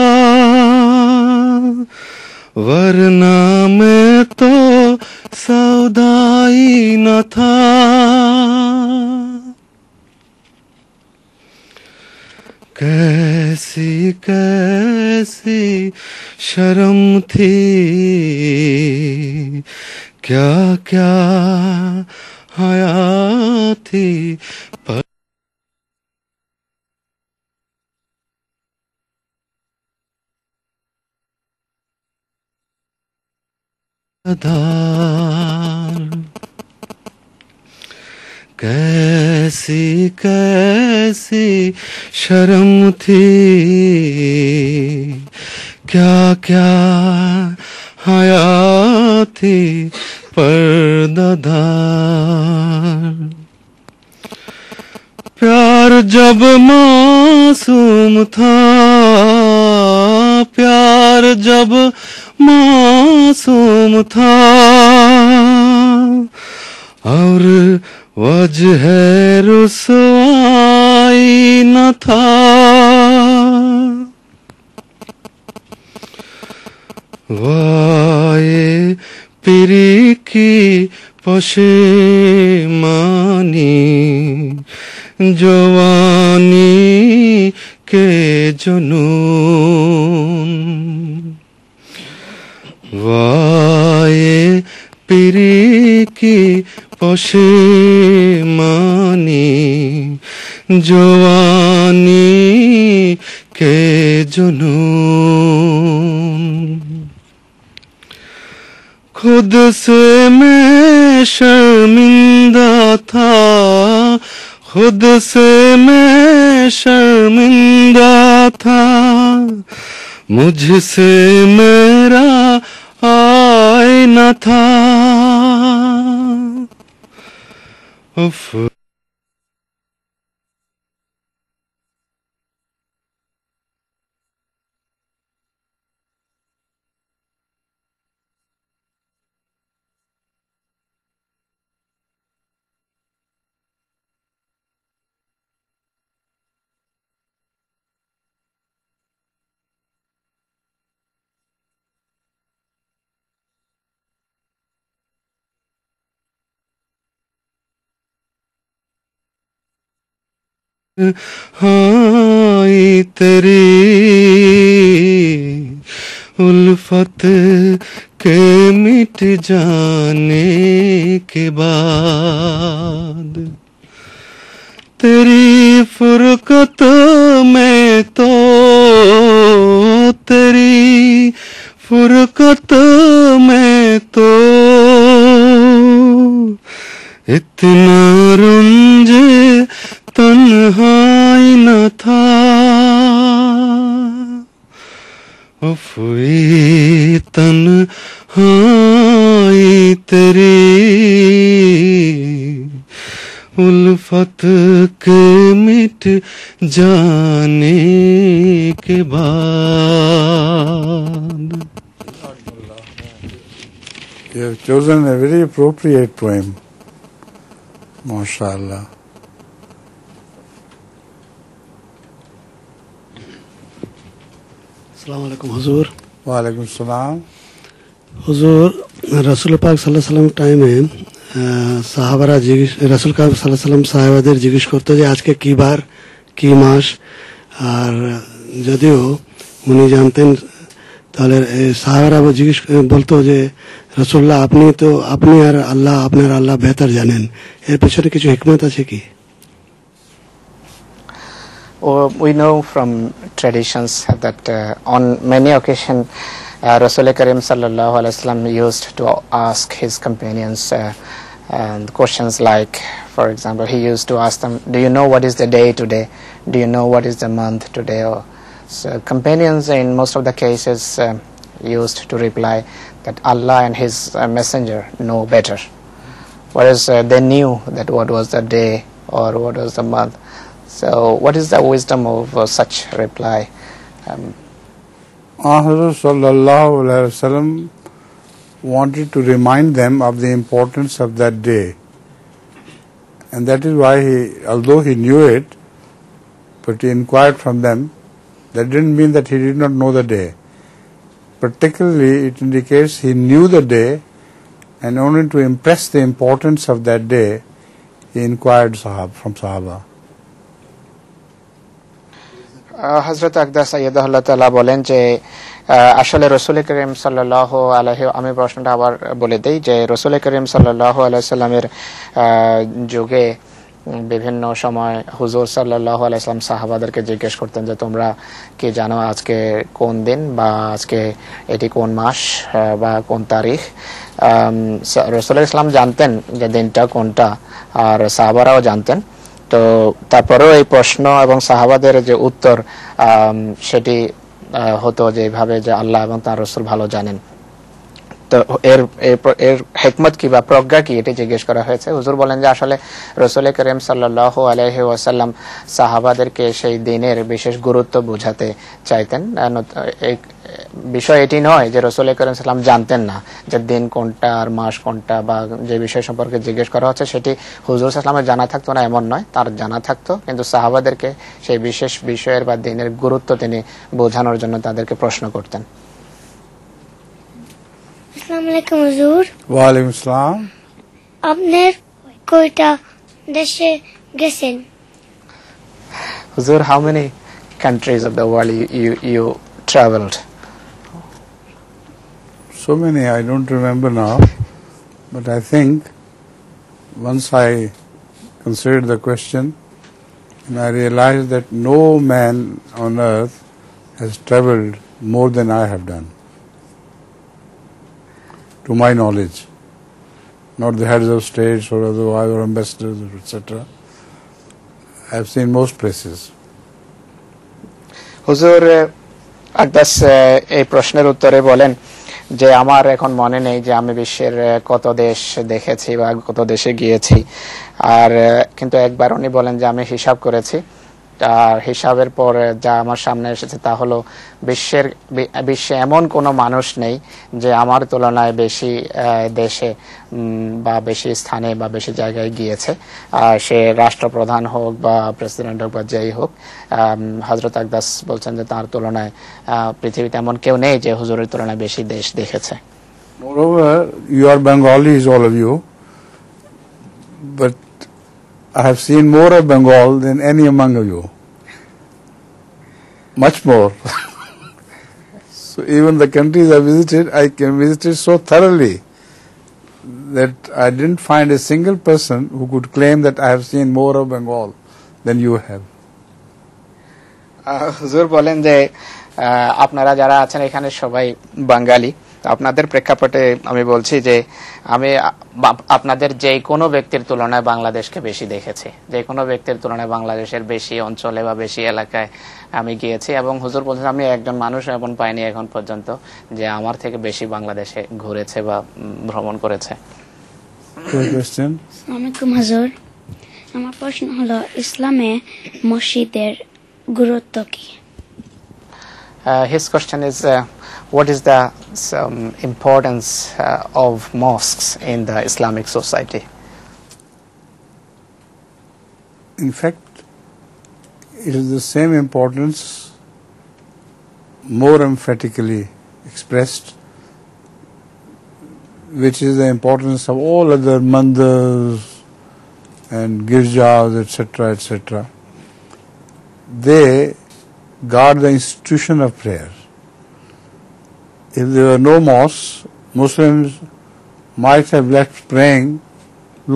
वरना मैं तो सौदाई न था, कैसी कैसी शर्म थी, क्या क्या हया थी, पर कैसी कैसी शर्म थी, क्या क्या हया थी, पर्दादार। प्यार जब मासूम था, प्यार जब मासूम था, और वजह रुसवाई न था, वाये पीरी की पशेमानी, जवानी के जुनून, वाये पीरी की पशेमानी, जवानी के जुनून। खुद से मैं शर्मिंदा था, खुद से मैं शर्मिंदा था, मुझसे मेरा आईना था। उफ हाय तेरी उल्फत के मिट जाने के बाद, तेरी फुरकत में तो, तेरी फुरकत में तो इतना रुंजे तन्हाई न था। उफ़ी तन्हाई तेरी उल्फत के मिट जाने के बाद। You have chosen a very appropriate poem. MashaAllah. अस्सलामु अलैकुम हुजूर। वालेकुम सलाम। हुजूर रसूल पाक সাল্লাল্লাহু আলাইহি সাল্লাম টাইমে সাহাবারা রসুল পাক সাল্লাল্লাহু আলাইহি সাল্লাম সাহাবাদের জিজ্ঞেস করতো যে আজকে কি বার কি মাস, আর যদিও উনি জানতেন তাহলে সাহাবারা জিজ্ঞেস বলতো যে রাসূলুল্লাহ আপনি আর আল্লাহ আপনার আল্লাহ বেহতর জানেন, এর পেছনে কিছু হিকমত আছে কি? We know from traditions that on many occasions Rasul Karim sallallahu alaihi wasallam used to ask his companions questions like, for example, he used to ask them, do you know what is the day today? Do you know what is the month today? So companions in most of the cases used to reply that Allah and his messenger know better, whereas they knew that what was the day or what was the month. So what is the wisdom of such reply? Hazrat sallallahu alaihi wasallam wanted to remind them of the importance of that day, and that is why although he knew it, but he inquired from them. That didn't mean that he did not know the day. Particularly, it indicates he knew the day, and only to impress the importance of that day, he inquired from Sahaba. হযরত আকদাস সাইয়্যিদুল্লাহ তাআলা বলেন যে আসলে রাসূল করিম সাল্লাল্লাহু আলাইহি, আমি প্রশ্নটা আবার বলে দেই যে রাসূল করিম সাল্লাল্লাহু আলাইহি সাল্লামের যুগে বিভিন্ন সময় হুজুর সাল্লাল্লাহু আলাইহি সাল্লাম সাহাবাদেরকে জিজ্ঞেস করতেন যে তোমরা কি জানো আজকে কোন দিন বা আজকে এটি কোন মাস বা কোন তারিখ। রাসূল ইসলাম জানতেন যে দিনটা কোনটা, আর সাহাবারাও জানতেন। তো তারপরেও এই প্রশ্ন এবং সাহাবাদের যে উত্তর সেটি হতো যেভাবে যে আল্লাহ এবং তার রাসূল ভালো জানেন। তো এর হিকমত কি বা প্রজ্ঞা কি, এটি জিজ্ঞেস করা হয়েছে। হুজুর বলেন যে আসলে রাসূল করিম সাল্লাল্লাহু আলাইহি ওয়াসাল্লাম সাহাবাদেরকে সেই দিনের বিশেষ গুরুত্ব বোঝাতে চাইতেন। এই বিষয় এটি নয় যে রাসূল করিম সাল্লাম জানতেন না যে দিন কোনটা আর মাস কোনটা, বা যে বিষয় সম্পর্কে জিজ্ঞেস করা হচ্ছে সেটি হুজুর সাল্লামের জানা থাকতো না এমন নয়, তার জানা থাকতো, কিন্তু সাহাবাদেরকে সেই বিশেষ বিষয়ের বা দিনের গুরুত্ব তিনি বোঝানোর জন্য তাদেরকে প্রশ্ন করতেন। আসসালামু আলাইকুম হুজুর। ওয়ালাইকুম আসসালাম। আপনার কয়টা দেশে গেছেন? হুজুর, how many countries of the world you traveled? So many, I don't remember now, but I think once I considered the question and I realized that no man on earth has traveled more than I have done, to my knowledge. Not the heads of states or other ambassadors, etc. I have seen most places. হুজুর আকদাস এই প্রশ্নের উত্তরে বলেন যে আমার এখন মনে নেই যে আমি বিশ্বের কত দেশ দেখেছি বা কত দেশে গিয়েছি, আর কিন্তু একবার উনি বলেন যে আমি হিসাব করেছি, আর হিসাবের পর যা আমার সামনে এসেছে তা হলো বিশ্বে এমন কোনো মানুষ নেই যে আমার তুলনায় বেশি দেশে বা বেশি স্থানে বা বেশি জায়গায় গিয়েছে, সে রাষ্ট্রপ্রধান হোক বা প্রেসিডেন্ট হোক বা যেই হোক। হযরত আকদাস বলছেন যে তার তুলনায় পৃথিবীতে এমন কেউ নেই যে হুজুরের তুলনায় বেশি দেশ দেখেছে। Moreover, you are Bengalis, all of you, but I have seen more of Bengal than any among you. Much more. So even the countries I visited, I visited so thoroughly that I didn't find a single person who could claim that I have seen more of Bengal than you have. হুজুর বলেন যে আপনারা যারা আছেন এখানে সবাই বাঙালি, আপনাদের প্রেক্ষাপটে আমি বলছি যে আমি আপনাদের যে কোনো ব্যক্তির তুলনায় বাংলাদেশকে বেশি দেখেছি, যে কোনো ব্যক্তির তুলনায় বাংলাদেশের বেশি অঞ্চলে বা বেশি এলাকায় আমি গিয়েছি, এবং হুজুর বলছেন আমি একজন মানুষ এমন পাইনি এখন পর্যন্ত যে আমার থেকে বেশি বাংলাদেশে ঘুরেছে বা ভ্রমণ করেছে। আসসালামু আলাইকুম হুজুর, আমার প্রশ্ন হলো ইসলামে মসজিদের গুরুত্ব কি? His question is what is the importance of mosques in the Islamic society? In fact, it is the same importance, more emphatically expressed, which is the importance of all other mandars and girjas, etc., etc. They guard the institution of prayer. If there were no mosques, Muslims might have left praying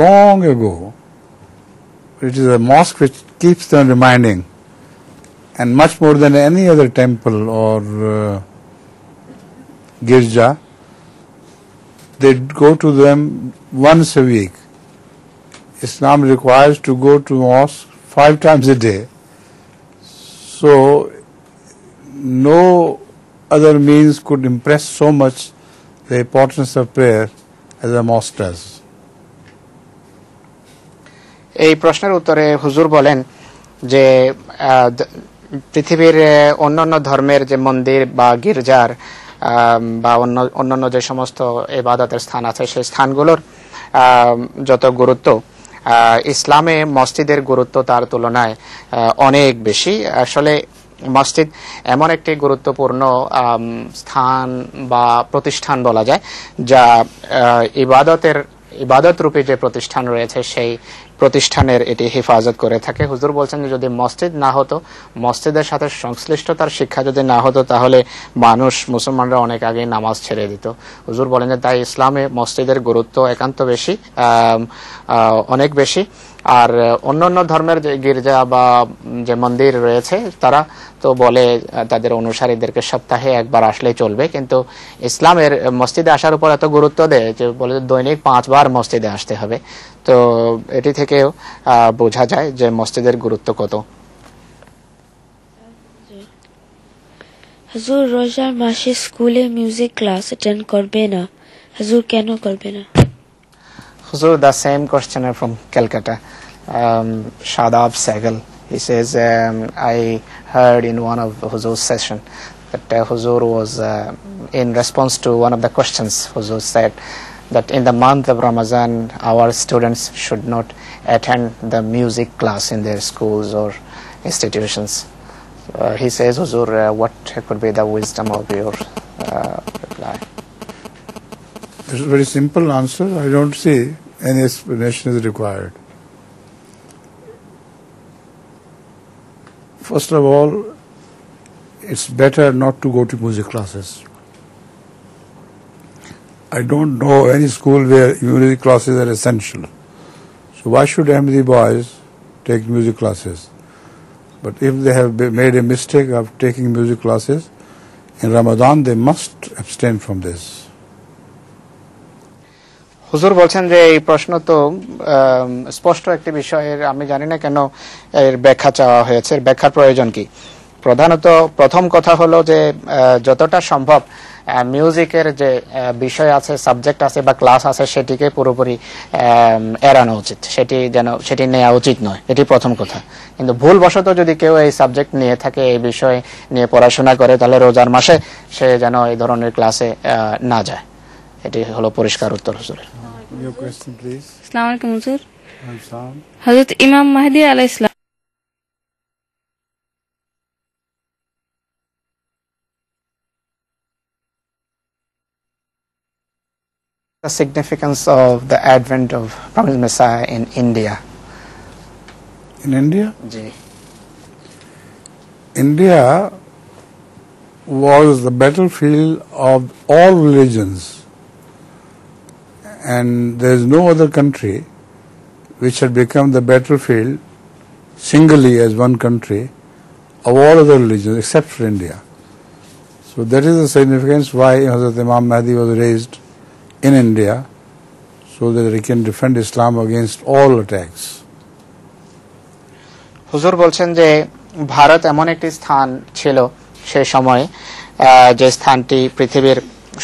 long ago. It is a mosque which keeps them reminding, and much more than any other temple or girja, they go to them once a week. Islam requires to go to mosque 5 times a day. So no other means could impress so much the importance of prayer as a mosque does. এই প্রশ্নের উত্তরে হুজুর বলেন যে পৃথিবীর অন্যান্য ধর্মের যে মন্দির বা গির্জার বা অন্যান্য যে সমস্ত ইবাদতের স্থান আছে সেই স্থানগুলোর যত গুরুত্ব, ইসলামে মসজিদের গুরুত্ব তার তুলনায় অনেক বেশি। আসলে মসজিদ এমন একটি গুরুত্বপূর্ণ স্থান বা প্রতিষ্ঠান বলা যায় যা ইবাদতের ইবাদত রূপী যে প্রতিষ্ঠান রয়েছে সেই প্রতিষ্ঠানের এটি হেফাজত করে থাকে। হুজুর বলছেন যে যদি মসজিদ না হতো, মসজিদের সাথে সংশ্লিষ্টতার শিক্ষা যদি না হতো, তাহলে মুসলমানরা অনেক আগেই নামাজ ছেড়ে দিত। হুজুর বলেন যে তাই ইসলামে মসজিদের গুরুত্ব একান্ত বেশি, অনেক বেশি। আর অন্যান্য ধর্মের যে গির্জা বা যে মন্দির রয়েছে তারা তো বলে তাদের অনুসারীদেরকে সপ্তাহে একবার আসলেই চলবে, কিন্তু ইসলামের মসজিদে আসার উপর এত গুরুত্ব দেয় যে বলে দৈনিক 5 বার মসজিদে আসতে হবে। তো এটি থেকেও বোঝা যায় যে মসজিদের গুরুত্ব কত। হুজুর রোজার মাসে স্কুলে মিউজিক ক্লাস অ্যাটেন্ড করবে না, হুজুর কেন করবে না? Huzur, the same questioner from Calcutta, Shadab Sehgal. He says, I heard in one of Huzur's session that Huzur was, in response to one of the questions, Huzur said that in the month of Ramadan, our students should not attend the music class in their schools or institutions. He says, Huzur, what could be the wisdom of your reply? It's a very simple answer. I don't see any explanation is required. First of all, it's better not to go to music classes. I don't know any school where music classes are essential. So why should Ahmadi boys take music classes? But if they have made a mistake of taking music classes, in Ramadan they must abstain from this. হুজুর বলছেন যে এই প্রশ্ন তো স্পষ্ট একটি বিষয়ের, আমি জানি না কেন এর ব্যাখ্যা চাওয়া হয়েছে, এর ব্যাখ্যার প্রয়োজন কি। প্রধানত প্রথম কথা হলো যে যতটা সম্ভব মিউজিকের যে বিষয় আছে, সাবজেক্ট আছে বা ক্লাস আছে, সেটিকে পুরোপুরি এড়ানো উচিত, সেটি নেওয়া উচিত নয়, এটি প্রথম কথা। কিন্তু ভুলবশত যদি কেউ এই সাবজেক্ট নিয়ে থাকে, এই বিষয় নিয়ে পড়াশোনা করে, তাহলে রোজার মাসে সে যেন এই ধরনের ক্লাসে না যায়। এটি হলো পরিষ্কার উত্তর হুজুরের। Your question, please. আসসালামু আলাইকুম হুজুর। Assalaam. হযরত ইমাম মাহদী আলাইহিস সালাম The significance of the advent of promised Messiah in India. In India? Ji. India was the battlefield of all religions, and there is no other country which had become the battlefield singly as one country of all other religions except for India. So that is the significance why Hazrat Imam Mahdi was raised in India, so that he can defend Islam against all attacks. হুজুর বলছেন যে ভারত এমন একটি স্থান ছিল সে সময়ে যে স্থানটি পৃথিবীর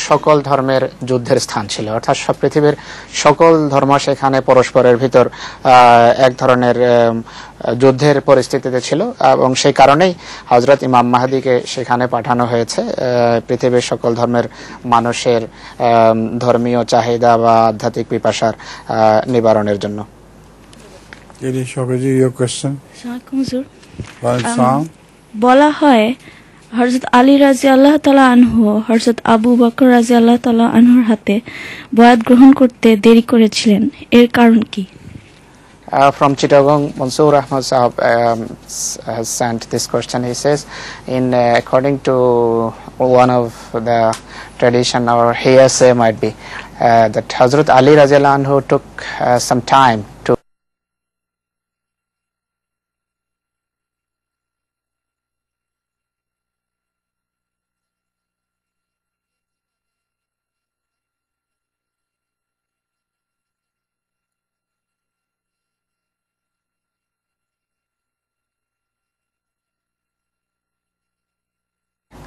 সকল ধর্মের যুদ্ধের স্থান ছিল, অর্থাৎ পৃথিবীর সকল ধর্ম সেখানে পরস্পরের ভিতর এক ধরনের যুদ্ধের পরিস্থিতিতে ছিল, এবং সেই কারণেই হযরত ইমাম মাহদীকে সেখানে পাঠানো হয়েছে পৃথিবীর সকল ধর্মের মানুষের ধর্মীয় চাহিদা বা আধ্যাত্মিক পিপাসার নিবারণের জন্য। বলা হয় হযরত আলী রাদিয়াল্লাহু তাআলা আনহু হযরত আবু বকর রাদিয়াল্লাহু তাআলা আনহুর হাতে বয়াত গ্রহণ করতে দেরি করেছিলেন, এর কারণ কি? From Chittagong, Mansoor Ahmad Sahab has sent this question. He says, according to one of the tradition or hearsay might be that Hazrat Ali Radhiyallahu anhu took some time to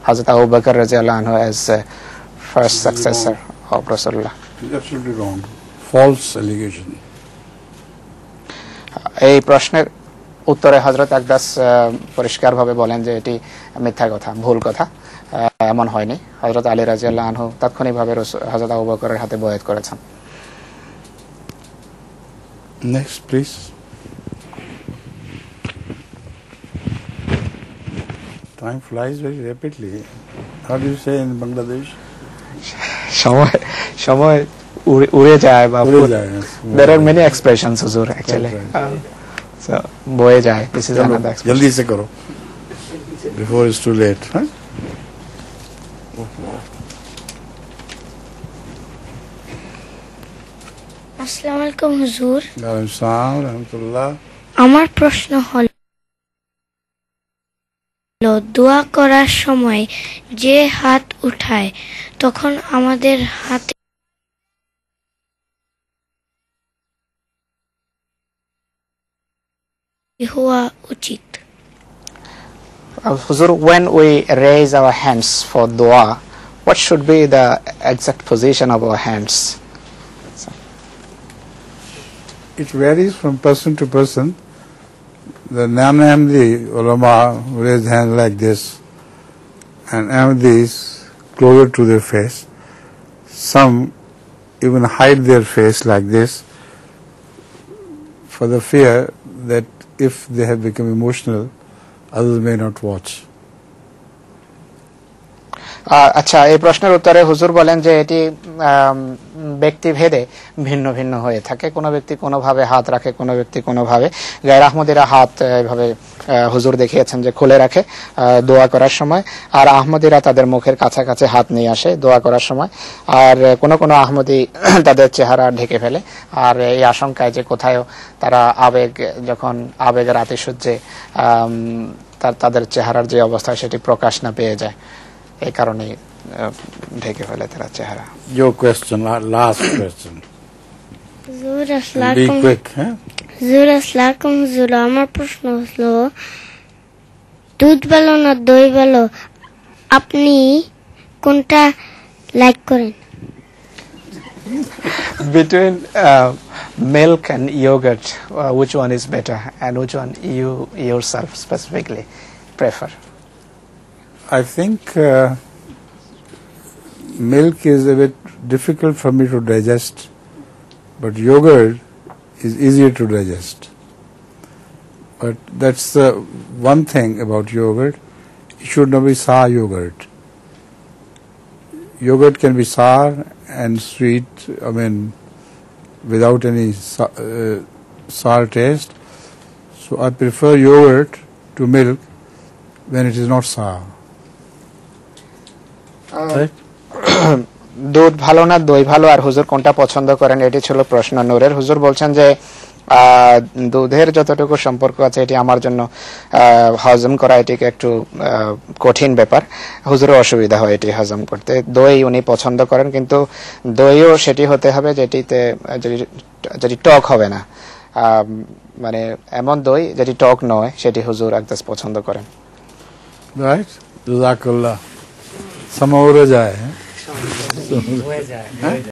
Hazrat Abu Bakr radhiyallahu anhu as first successor of Rasulullah. It's absolutely wrong. False allegation. এই প্রশ্নের উত্তরে হযরত আকদাস পরিষ্কারভাবে বলেন যে এটি মিথ্যা কথা, ভুল কথা, এমন হয়নি। হযরত আলী রাদিয়াল্লাহু আনহু তাৎক্ষণিকভাবে হযরত আবু বকরের হাতে বয়াত করেছেন। Next, please. Time flies very rapidly. How do you say in Bangladesh? সময় উড়ে যায় বা উড়ে যায়, yes. there are many expressions হুজুর actually so বয়ে যায়, this is another expression. जल्दी से करो before it's too late. আসসালামু আলাইকুম হুজুর। ওয়ালাইকুম আসসালাম ওয়া রাহমাতুল্লাহ। আমার প্রশ্ন হলো দোয়া করার সময় যে হাত উঠায় তখন আমাদের হাতে হওয়া উচিত? Huzur, when we raise our hands for dua, what should be the exact position of our hands? It varies from person to person. The non-Ahmadi ulama raise hands like this, and Ahmadis closer to their face. Some even hide their face like this for the fear that if they have become emotional, others may not watch. আচ্ছা, এই প্রশ্নের উত্তরে হুজুর বলেন যে এটি ব্যক্তি ভেদে ভিন্ন ভিন্ন হয়ে থাকে। কোনো ব্যক্তি কোনোভাবে হাত রাখে, কোনো ব্যক্তি কোনোভাবে। গায়ের আহমদিরা হাত এভাবে হুজুর দেখিয়েছেন যে খুলে রাখে দোয়া করার সময়, আর আহমদিরা তাদের মুখের কাছাকাছি হাত নিয়ে আসে দোয়া করার সময়। আর কোন কোন আহমদি তাদের চেহারা ঢেকে ফেলে, আর এই আশঙ্কায় যে কোথায় তারা যখন আবেগের আতিশয্যে তাদের চেহারার যে অবস্থা সেটি প্রকাশ না পেয়ে যায়, এই কারণে ঢেকে ফেলে তারা চেহারা। Your question, last question. হুজুর Be আসসালামু quick, huh? হুজুর আসসালামু হুজুর, আমার প্রশ্ন হলো দুধ ভালো না দই ভালো, আপনি কোনটা লাইক করেন? Between milk and yogurt, which one is better, and which one you yourself specifically prefer? I think milk is a bit difficult for me to digest, but yogurt is easier to digest. But that's the one thing about yogurt. It should not be sour yogurt. Yogurt can be sour and sweet, I mean, without any sour taste. So I prefer yogurt to milk when it is not sour. দুধ ভালো না দই ভালো, আর হুজুর কোনটা পছন্দ করেন, এটি ছিল প্রশ্ন নূরের। হুজুর বলছেন যে দুধের যতটুকু সম্পর্ক আছে এটি আমার জন্য হজম করা এটিকে একটু কঠিন ব্যাপার, হুজুরের অসুবিধা হয় এটি হজম করতে। দই উনি পছন্দ করেন, কিন্তু দইও সেটি হতে হবে যেটি টক হবে না, মানে এমন দই যেটি টক নয়, সেটি হুজুর একদম পছন্দ করেন। Right? Jazakallah. Sama ho যায়